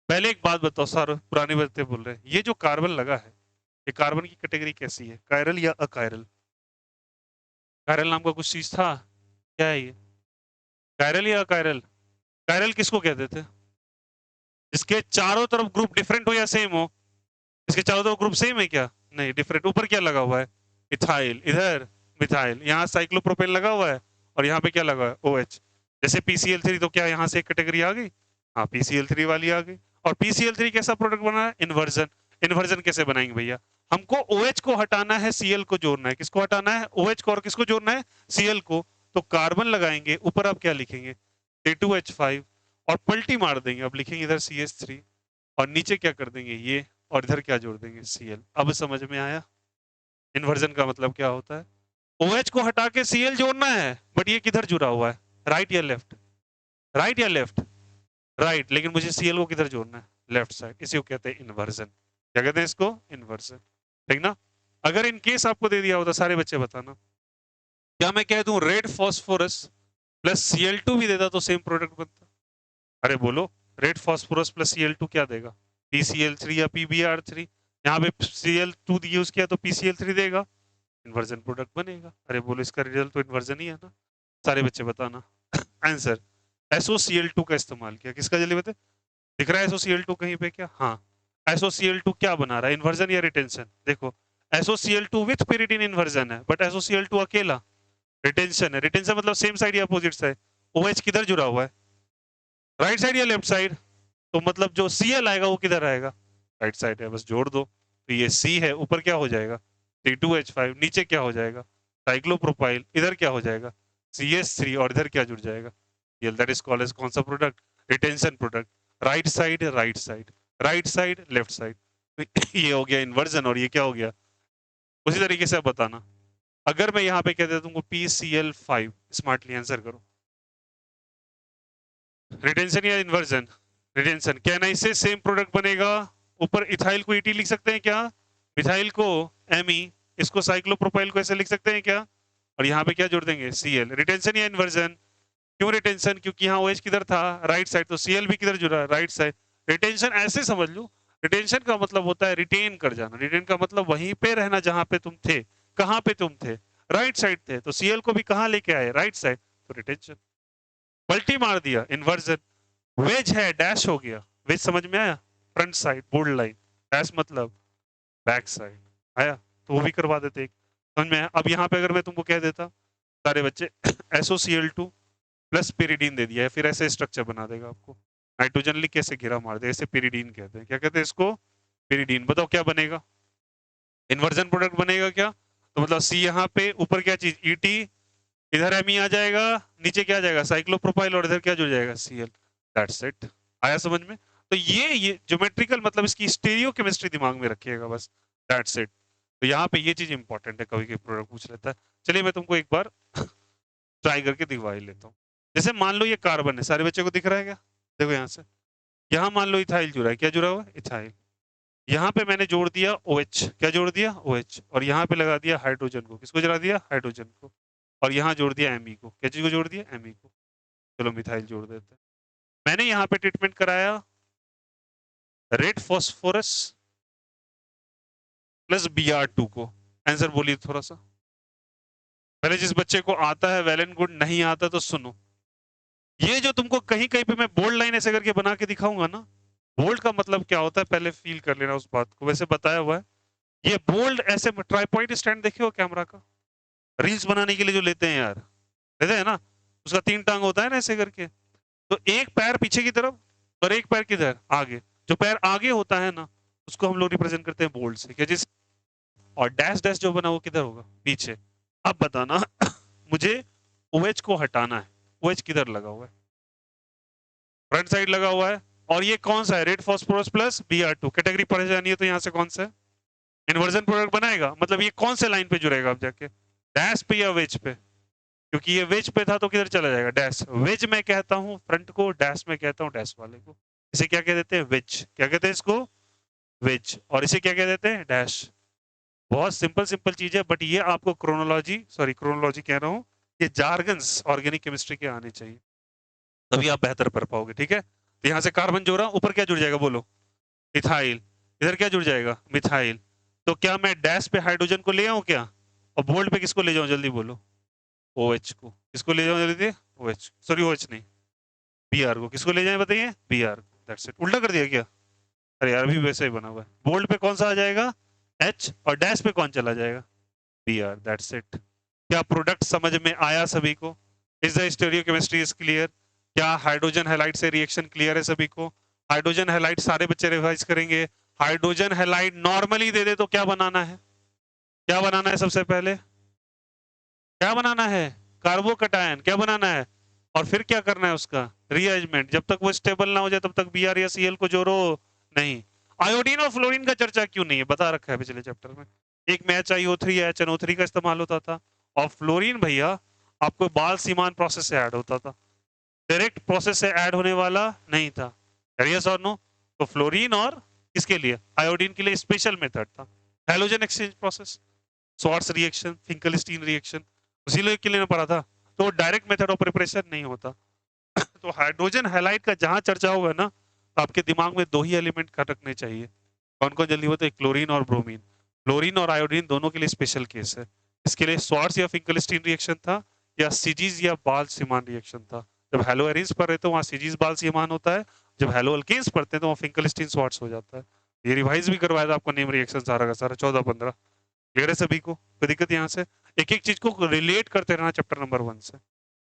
पहले एक बात बताओ सर, पुराने बच्चे बोल रहे हैं ये जो कार्बन लगा है, ये कार्बन की कैटेगरी कैसी है? कायरल या अकायरल? कायरल नाम का कुछ चीज था? क्या है ये? कायरल या अकायरल? कायरल किसको कहते थे? इसके चारों तरफ ग्रुप डिफरेंट हो या सेम हो? इसके चारों तरफ ग्रुप सेम है क्या? नहीं, डिफरेंट। ऊपर क्या लगा हुआ है? इथाइल। इधर मिथाइल। यहाँ साइक्लोप्रोपेन लगा हुआ है, और यहाँ पे क्या लगा है? OH। जैसे PCl3, तो क्या यहाँ से एक कैटेगरी आ गई? हाँ, PCl3 वाली आ गई। और PCl3 कैसा प्रोडक्ट बना है? इन्वर्जन। इन्वर्जन कैसे बनाएंगे भैया? हमको OH को हटाना है, Cl को जोड़ना है। किसको हटाना है? OH को। और किसको जोड़ना है? Cl को। तो कार्बन लगाएंगे, ऊपर आप क्या लिखेंगे? C2H5, और पलटी मार देंगे, अब लिखेंगे इधर CH3, और नीचे क्या कर देंगे? ये, और इधर क्या जोड़ देंगे? Cl। अब समझ में आया इन्वर्जन का मतलब क्या होता है? OH को हटा के Cl जोड़ना है, बट ये किधर जुड़ा हुआ है? राइट या लेफ्ट? राइट या लेफ्ट? राइट। लेकिन मुझे Cl को किधर जोड़ना है? Left side. इसी को कहते हैं इन्वर्जन। क्या कहते हैं इसको? इन्वर्जन। ठीक ना? अगर इन केस आपको दे दिया होता, सारे बच्चे बताना, क्या मैं कह दूं रेड फास्फोरस प्लस Cl2 भी देता तो सेम प्रोडक्ट बनता? अरे बोलो, रेड फास्फोरस प्लस Cl2 क्या देगा? PCl3 या PbR3। यहाँ पे Cl2 यूज किया तो PCl3 देगा, इन्वर्जन प्रोडक्ट बनेगा। अरे बोलो, इसका रिजल्ट तो इन्वर्जन ही है ना। सारे बच्चे बताना आंसर। SOCl2 का इस्तेमाल किया। किसका? जल्दी बता। दिख रहा है SOCl2 कहीं पे क्या? हाँ। SOCl2 क्या बना रहा है? इन्वर्जन या रिटेंशन? देखो, SOCl2 विथ pyridine इन्वर्जन है, बट SOCl2 अकेला रिटेंशन है। रिटेंशन मतलब सेम साइड या अपोजिट साइड? OH किधर जुड़ा हुआ है? राइट साइड या लेफ्ट साइड? तो मतलब जो Cl आएगा वो किधर आएगा? राइट साइड है, बस जोड़ दो। तो ये C है, ऊपर क्या हो जाएगा? C2H5। नीचे क्या हो जाएगा? साइक्लोप्रोपाइल। इधर क्या हो जाएगा? CH3। और इधर क्या जुड़ जाएगा? दैट इज कॉल्ड एज कौन सा product? Retention product. Right side, right side, right side, left side. ये हो गया इन्वर्जन, और ये क्या हो गया? उसी तरीके से आप बताना, अगर मैं यहाँ पे कह देता तुमको PCl5, स्मार्टली आंसर करो। रिटेंशन या इन्वर्जन? रिटेंशन। क्या ना इससे सेम प्रोडक्ट बनेगा? ऊपर इथाइल को ET लिख सकते हैं क्या? मिथाइल को Me, इसको साइक्लोप्रोपाइल को ऐसे लिख सकते हैं क्या? और यहाँ पे क्या जोड़ देंगे? Cl। रिटेंशन या इन्वर्जन? क्यों रिटेंशन? क्योंकि यहाँ OH किधर था? Right side. तो Cl भी किधर जुड़ा है? Right side. रिटेंशन ऐसे समझ लो, रिटेंशन का मतलब होता है रिटेन कर जाना। रिटेन का मतलब वहीं पे रहना जहां पे तुम थे। कहां पे तुम थे? राइट साइड थे, तो Cl को भी कहां लेके आए? Right side. तो रिटेंशन। पलटी मार दिया, इन्वर्जन। वेज है, डैश हो गया। वेज समझ में आया? Front side bold line, dash मतलब बैक साइड। आया? तो वो भी करवा देते एक। समझ में आया? अब यहाँ पे अगर मैं तुमको कह देता सारे बच्चे SOCl2 प्लस pyridine दे दिया है, फिर ऐसे स्ट्रक्चर बना देगा आपको। नाइट्रोजन लिख कैसे घेरा मार दे, ऐसे pyridine कहते हैं। क्या कहते हैं इसको? pyridine। बताओ क्या बनेगा? इन्वर्जन प्रोडक्ट बनेगा क्या? तो मतलब C यहाँ पे, ऊपर क्या चीज? ET, इधर Me आ जाएगा, नीचे क्या आ जाएगा? साइक्लोप्रोपाइल, और इधर क्या जुड़ जाएगा? Cl। That's it. आया समझ में? तो ये ज्योमेट्रिकल मतलब इसकी स्टीरियो केमिस्ट्री दिमाग में रखिएगा बस। That's it. तो यहाँ पे ये चीज इंपॉर्टेंट है, कभी प्रोडक्ट पूछ लेता है। चलिए मैं तुमको एक बार ट्राई करके दिखवा ही लेता हूँ। जैसे मान लो ये कार्बन है, सारे बच्चों को दिख रहा है क्या? देखो यहाँ से, यहाँ मान लो इथाइल जुड़ा है। क्या जुड़ा हुआ है? इथाइल। यहाँ पे मैंने जोड़ दिया OH। क्या जोड़ दिया? OH। और यहाँ पे लगा दिया हाइड्रोजन को। किसको जला दिया? हाइड्रोजन को। और यहाँ जोड़ दिया Me को। क्या चीज को जोड़ दिया? Me को। चलो मिथाइल जोड़ देते हैं। मैंने यहाँ पे ट्रीटमेंट कराया रेड फॉस्फोरस प्लस Br2 को। आंसर बोलिए थोड़ा सा। पहले जिस बच्चे को आता है वेल एंड गुड, नहीं आता तो सुनो। ये जो तुमको कहीं कहीं पे मैं बोल्ड लाइन ऐसे करके बना के दिखाऊंगा ना, बोल्ड का मतलब क्या होता है पहले फील कर लेना उस बात को। वैसे बताया हुआ है ये बोल्ड ऐसे। ट्राइपॉइड स्टैंड देखे हो कैमरा का? रील्स बनाने के लिए जो लेते हैं यार, लेते हैं ना, उसका 3 टांग होता है ना ऐसे करके। तो एक पैर पीछे की तरफ और एक पैर किधर? आगे। जो पैर आगे होता है ना, उसको हम लोग रिप्रेजेंट करते हैं बोल्ड से। क्या जिस, और डैश डैश जो बना वो किधर होगा? पीछे। अब बताना मुझे OH को हटाना है। OH किधर लगा हुआ है? फ्रंट साइड लगा हुआ है। और ये कौन सा है? Red phosphorus plus Br2। Category पढ़े जानी है तो यहाँ से कौन सा है? इन्वर्जन प्रोडक्ट बनाएगा। मतलब ये कौन से लाइन पे जुड़ेगा अब जाके? डैश पे या वेज पे? क्योंकि ये वेज पे था तो किधर चला जाएगा? डैश। वेज में कहता हूँ फ्रंट को, डैश में कहता हूँ डैश वाले को। इसे क्या कह देते हैं? वेज। क्या कहते हैं इसको? वेज। और इसे क्या कह देते हैं? डैश। बहुत सिंपल सिंपल चीज है, बट ये आपको क्रोनोलॉजी कह रहा हूँ, ये जार्गन्स ऑर्गेनिक केमिस्ट्री के आने चाहिए, तभी आप बेहतर कर पाओगे। ठीक है, तो यहाँ से कार्बन जोड़ा, ऊपर क्या जुड़ जाएगा बोलो? इथाइल। इधर क्या जुड़ जाएगा? मिथाइल। तो क्या मैं डैश पे हाइड्रोजन को ले आऊं क्या? और बोल्ड पे किसको ले जाऊं? जल्दी बोलो। OH को। किसको ले जाऊं जल्दी? OH, सॉरी OH नहीं, Br को। किसको ले जाए बताइए? Br। That's it. उल्टा कर दिया क्या? अरे यार अभी वैसे ही बना हुआ है। बोल्ड पे कौन सा आ जाएगा? H। और डैश पे कौन चला जाएगा? Br। That's it. क्या प्रोडक्ट समझ में आया सभी को? Is the stereochemistry is clear? क्या हाइड्रोजन हैलाइड से रिएक्शन क्लियर है सभी को? हाइड्रोजन हैलाइड सारे बच्चे रिवाइज करेंगे। हाइड्रोजन हैलाइड नॉर्मली दे दे तो क्या बनाना है? क्या बनाना है सबसे पहले? क्या बनाना है? कार्बोकटायन। क्या बनाना है? और फिर क्या करना है उसका? रीअरेंजमेंट। जब तक वो स्टेबल ना हो जाए तब तक Br या Cl को जोड़ो नहीं। आयोडीन और फ्लोरीन का चर्चा क्यों नहीं है? बता रखा है पिछले चैप्टर में। एक में HiO3 या HNO3 का इस्तेमाल होता था, और फ्लोरीन भैया आपको बाल सीमान प्रोसेस से ऐड होता था, डायरेक्ट प्रोसेस से ऐड होने वाला नहीं था। यस और नो? तो फ्लोरीन और किसके लिए? आयोडीन के लिए स्पेशल मेथड था, halogen exchange process, Swarts reaction, Finkelstein reaction, उसी के लिए पढ़ा था। तो डायरेक्ट मेथड ऑफ प्रिपरेशन नहीं होता। तो हाइड्रोजन हैलाइड का जहां चर्चा होगा ना, तो आपके दिमाग में दो ही एलिमेंट का रखने चाहिए। कौन कौन जल्दी होते हैं? क्लोरीन और ब्रोमीन। क्लोरीन और आयोडीन दोनों के लिए स्पेशल केस है। इसके लिए स्वार्ट्स या फिंकलस्टीन रिएक्शन था, या सीजीज या बाल सीमान रिएक्शन था। जब हेलो एरिन्स पर रहते हो वहां सीजीज बाल सीमान होता है, जब हेलो अल्केन्स पढ़ते हैं तो वहां फिंकलस्टीन स्वार्ट्स हो जाता है। ये रिवाइज भी करवाया था आपको, नेम रिएक्शन सारा का सारा 14-15। क्लियर है सभी को? कोई दिक्कत यहाँ से? एक एक चीज को रिलेट करते रहना चैप्टर नंबर 1 से,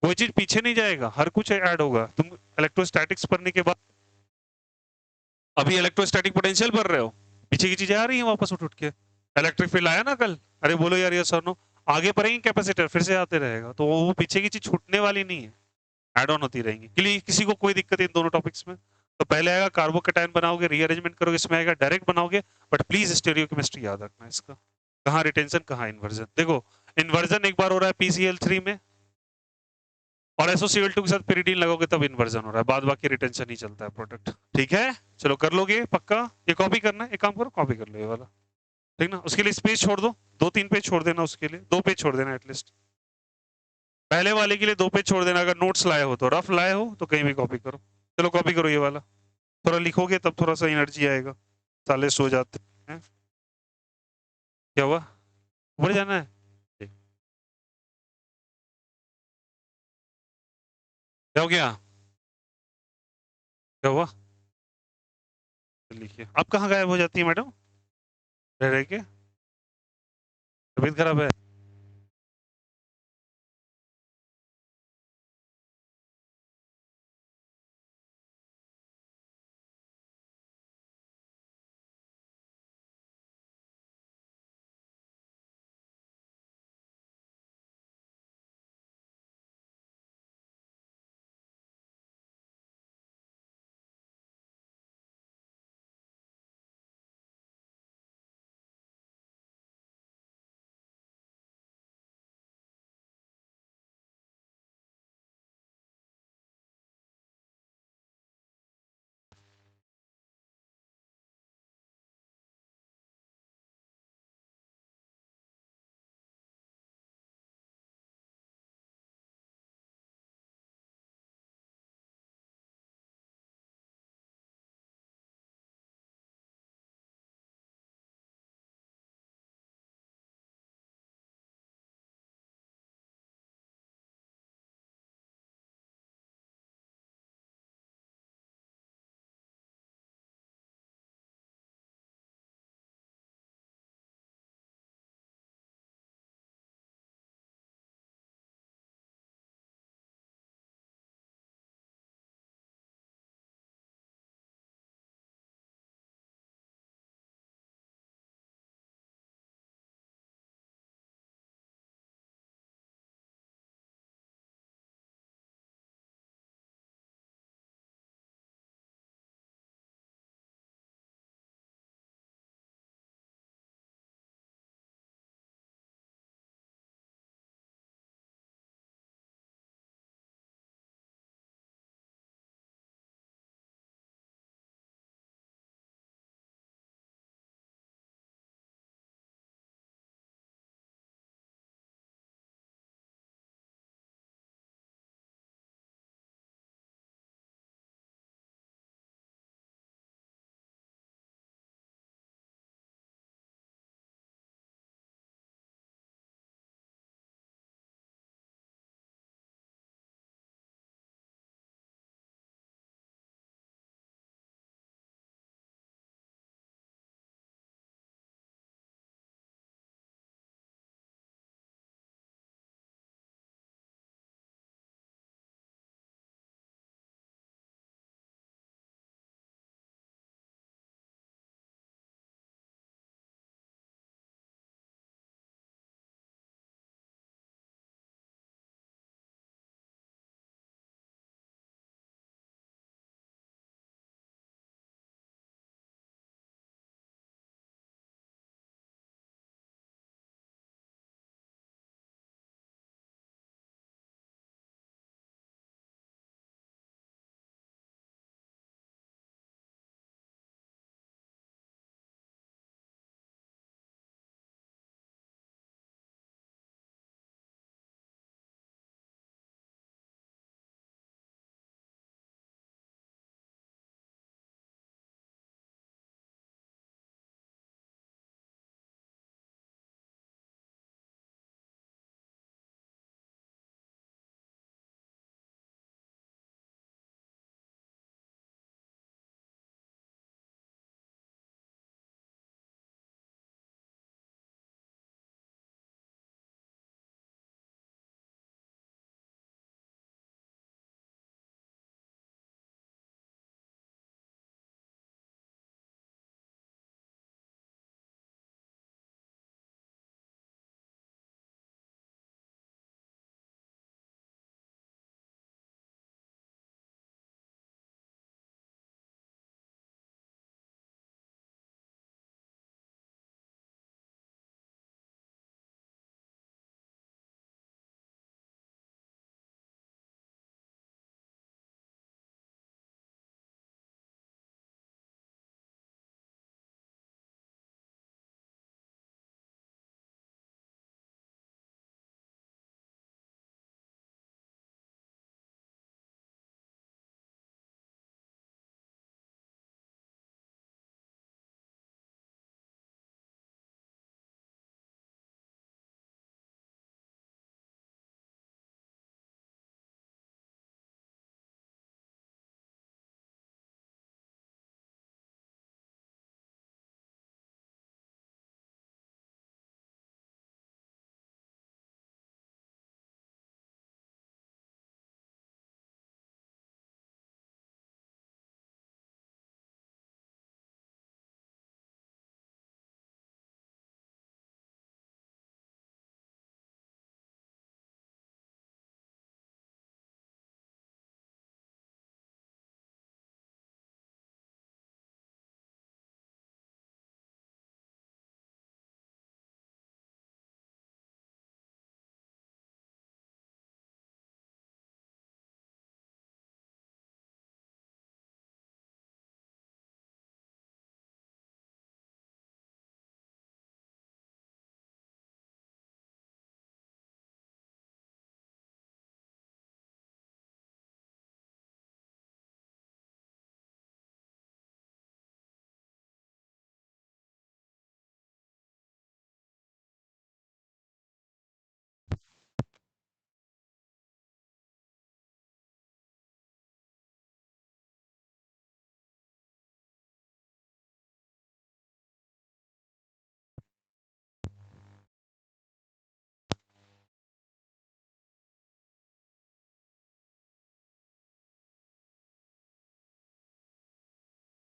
कोई चीज पीछे नहीं जाएगा, हर कुछ ऐड होगा। तुम इलेक्ट्रोस्टैटिक्स पढ़ने के बाद अभी इलेक्ट्रोस्टैटिक पोटेंशियल पढ़ रहे हो, पीछे की चीजें आ रही हैं वापस उठ उठ के। इलेक्ट्रिक फील्ड आया ना कल? अरे बोलो यार ये सर नो। आगे पढ़ेंगे कैपेसिटर, फिर से आते रहेगा, तो वो पीछे की चीज छूटने वाली नहीं है, ऐड ऑन होती रहेंगी। किसी को कोई दिक्कत इन दोनों टॉपिक्स में? तो पहले आएगा कार्बोकेटायन बनाओगे, रीअरेंजमेंट करोगे, इसमें आएगा डायरेक्ट बनाओगे। बट प्लीज स्टीरियोकेमिस्ट्री याद रखना इसका, कहाँ रिटेंशन कहाँ इन्वर्जन। देखो इन्वर्जन एक बार हो रहा है PCl3 में, और SOCl2 के साथ pyridine लगाओगे तब इन्वर्जन हो रहा है, बाद बाकी रिटेंशन ही चलता है प्रोडक्ट। ठीक है, चलो कर लोगे पक्का? ये कॉपी करना है, एक काम करो कॉपी कर लो ये वाला, ठीक ना? उसके लिए स्पेस छोड़ दो, 2-3 पेज छोड़ देना, उसके लिए 2 पेज छोड़ देना एटलीस्ट। पहले वाले के लिए 2 पेज छोड़ देना, अगर नोट्स लाए हो तो, रफ लाए हो तो कहीं भी कॉपी करो। चलो कॉपी करो ये वाला, थोड़ा लिखोगे तब थोड़ा सा एनर्जी आएगा। साले सो जाते हैं। क्या हुआ? ऊपर जाना है? क्या हो गया? क्या हुआ? लिखिए। आप कहाँ गायब हो जाती है मैडम? रह रह के तबीयत खराब है?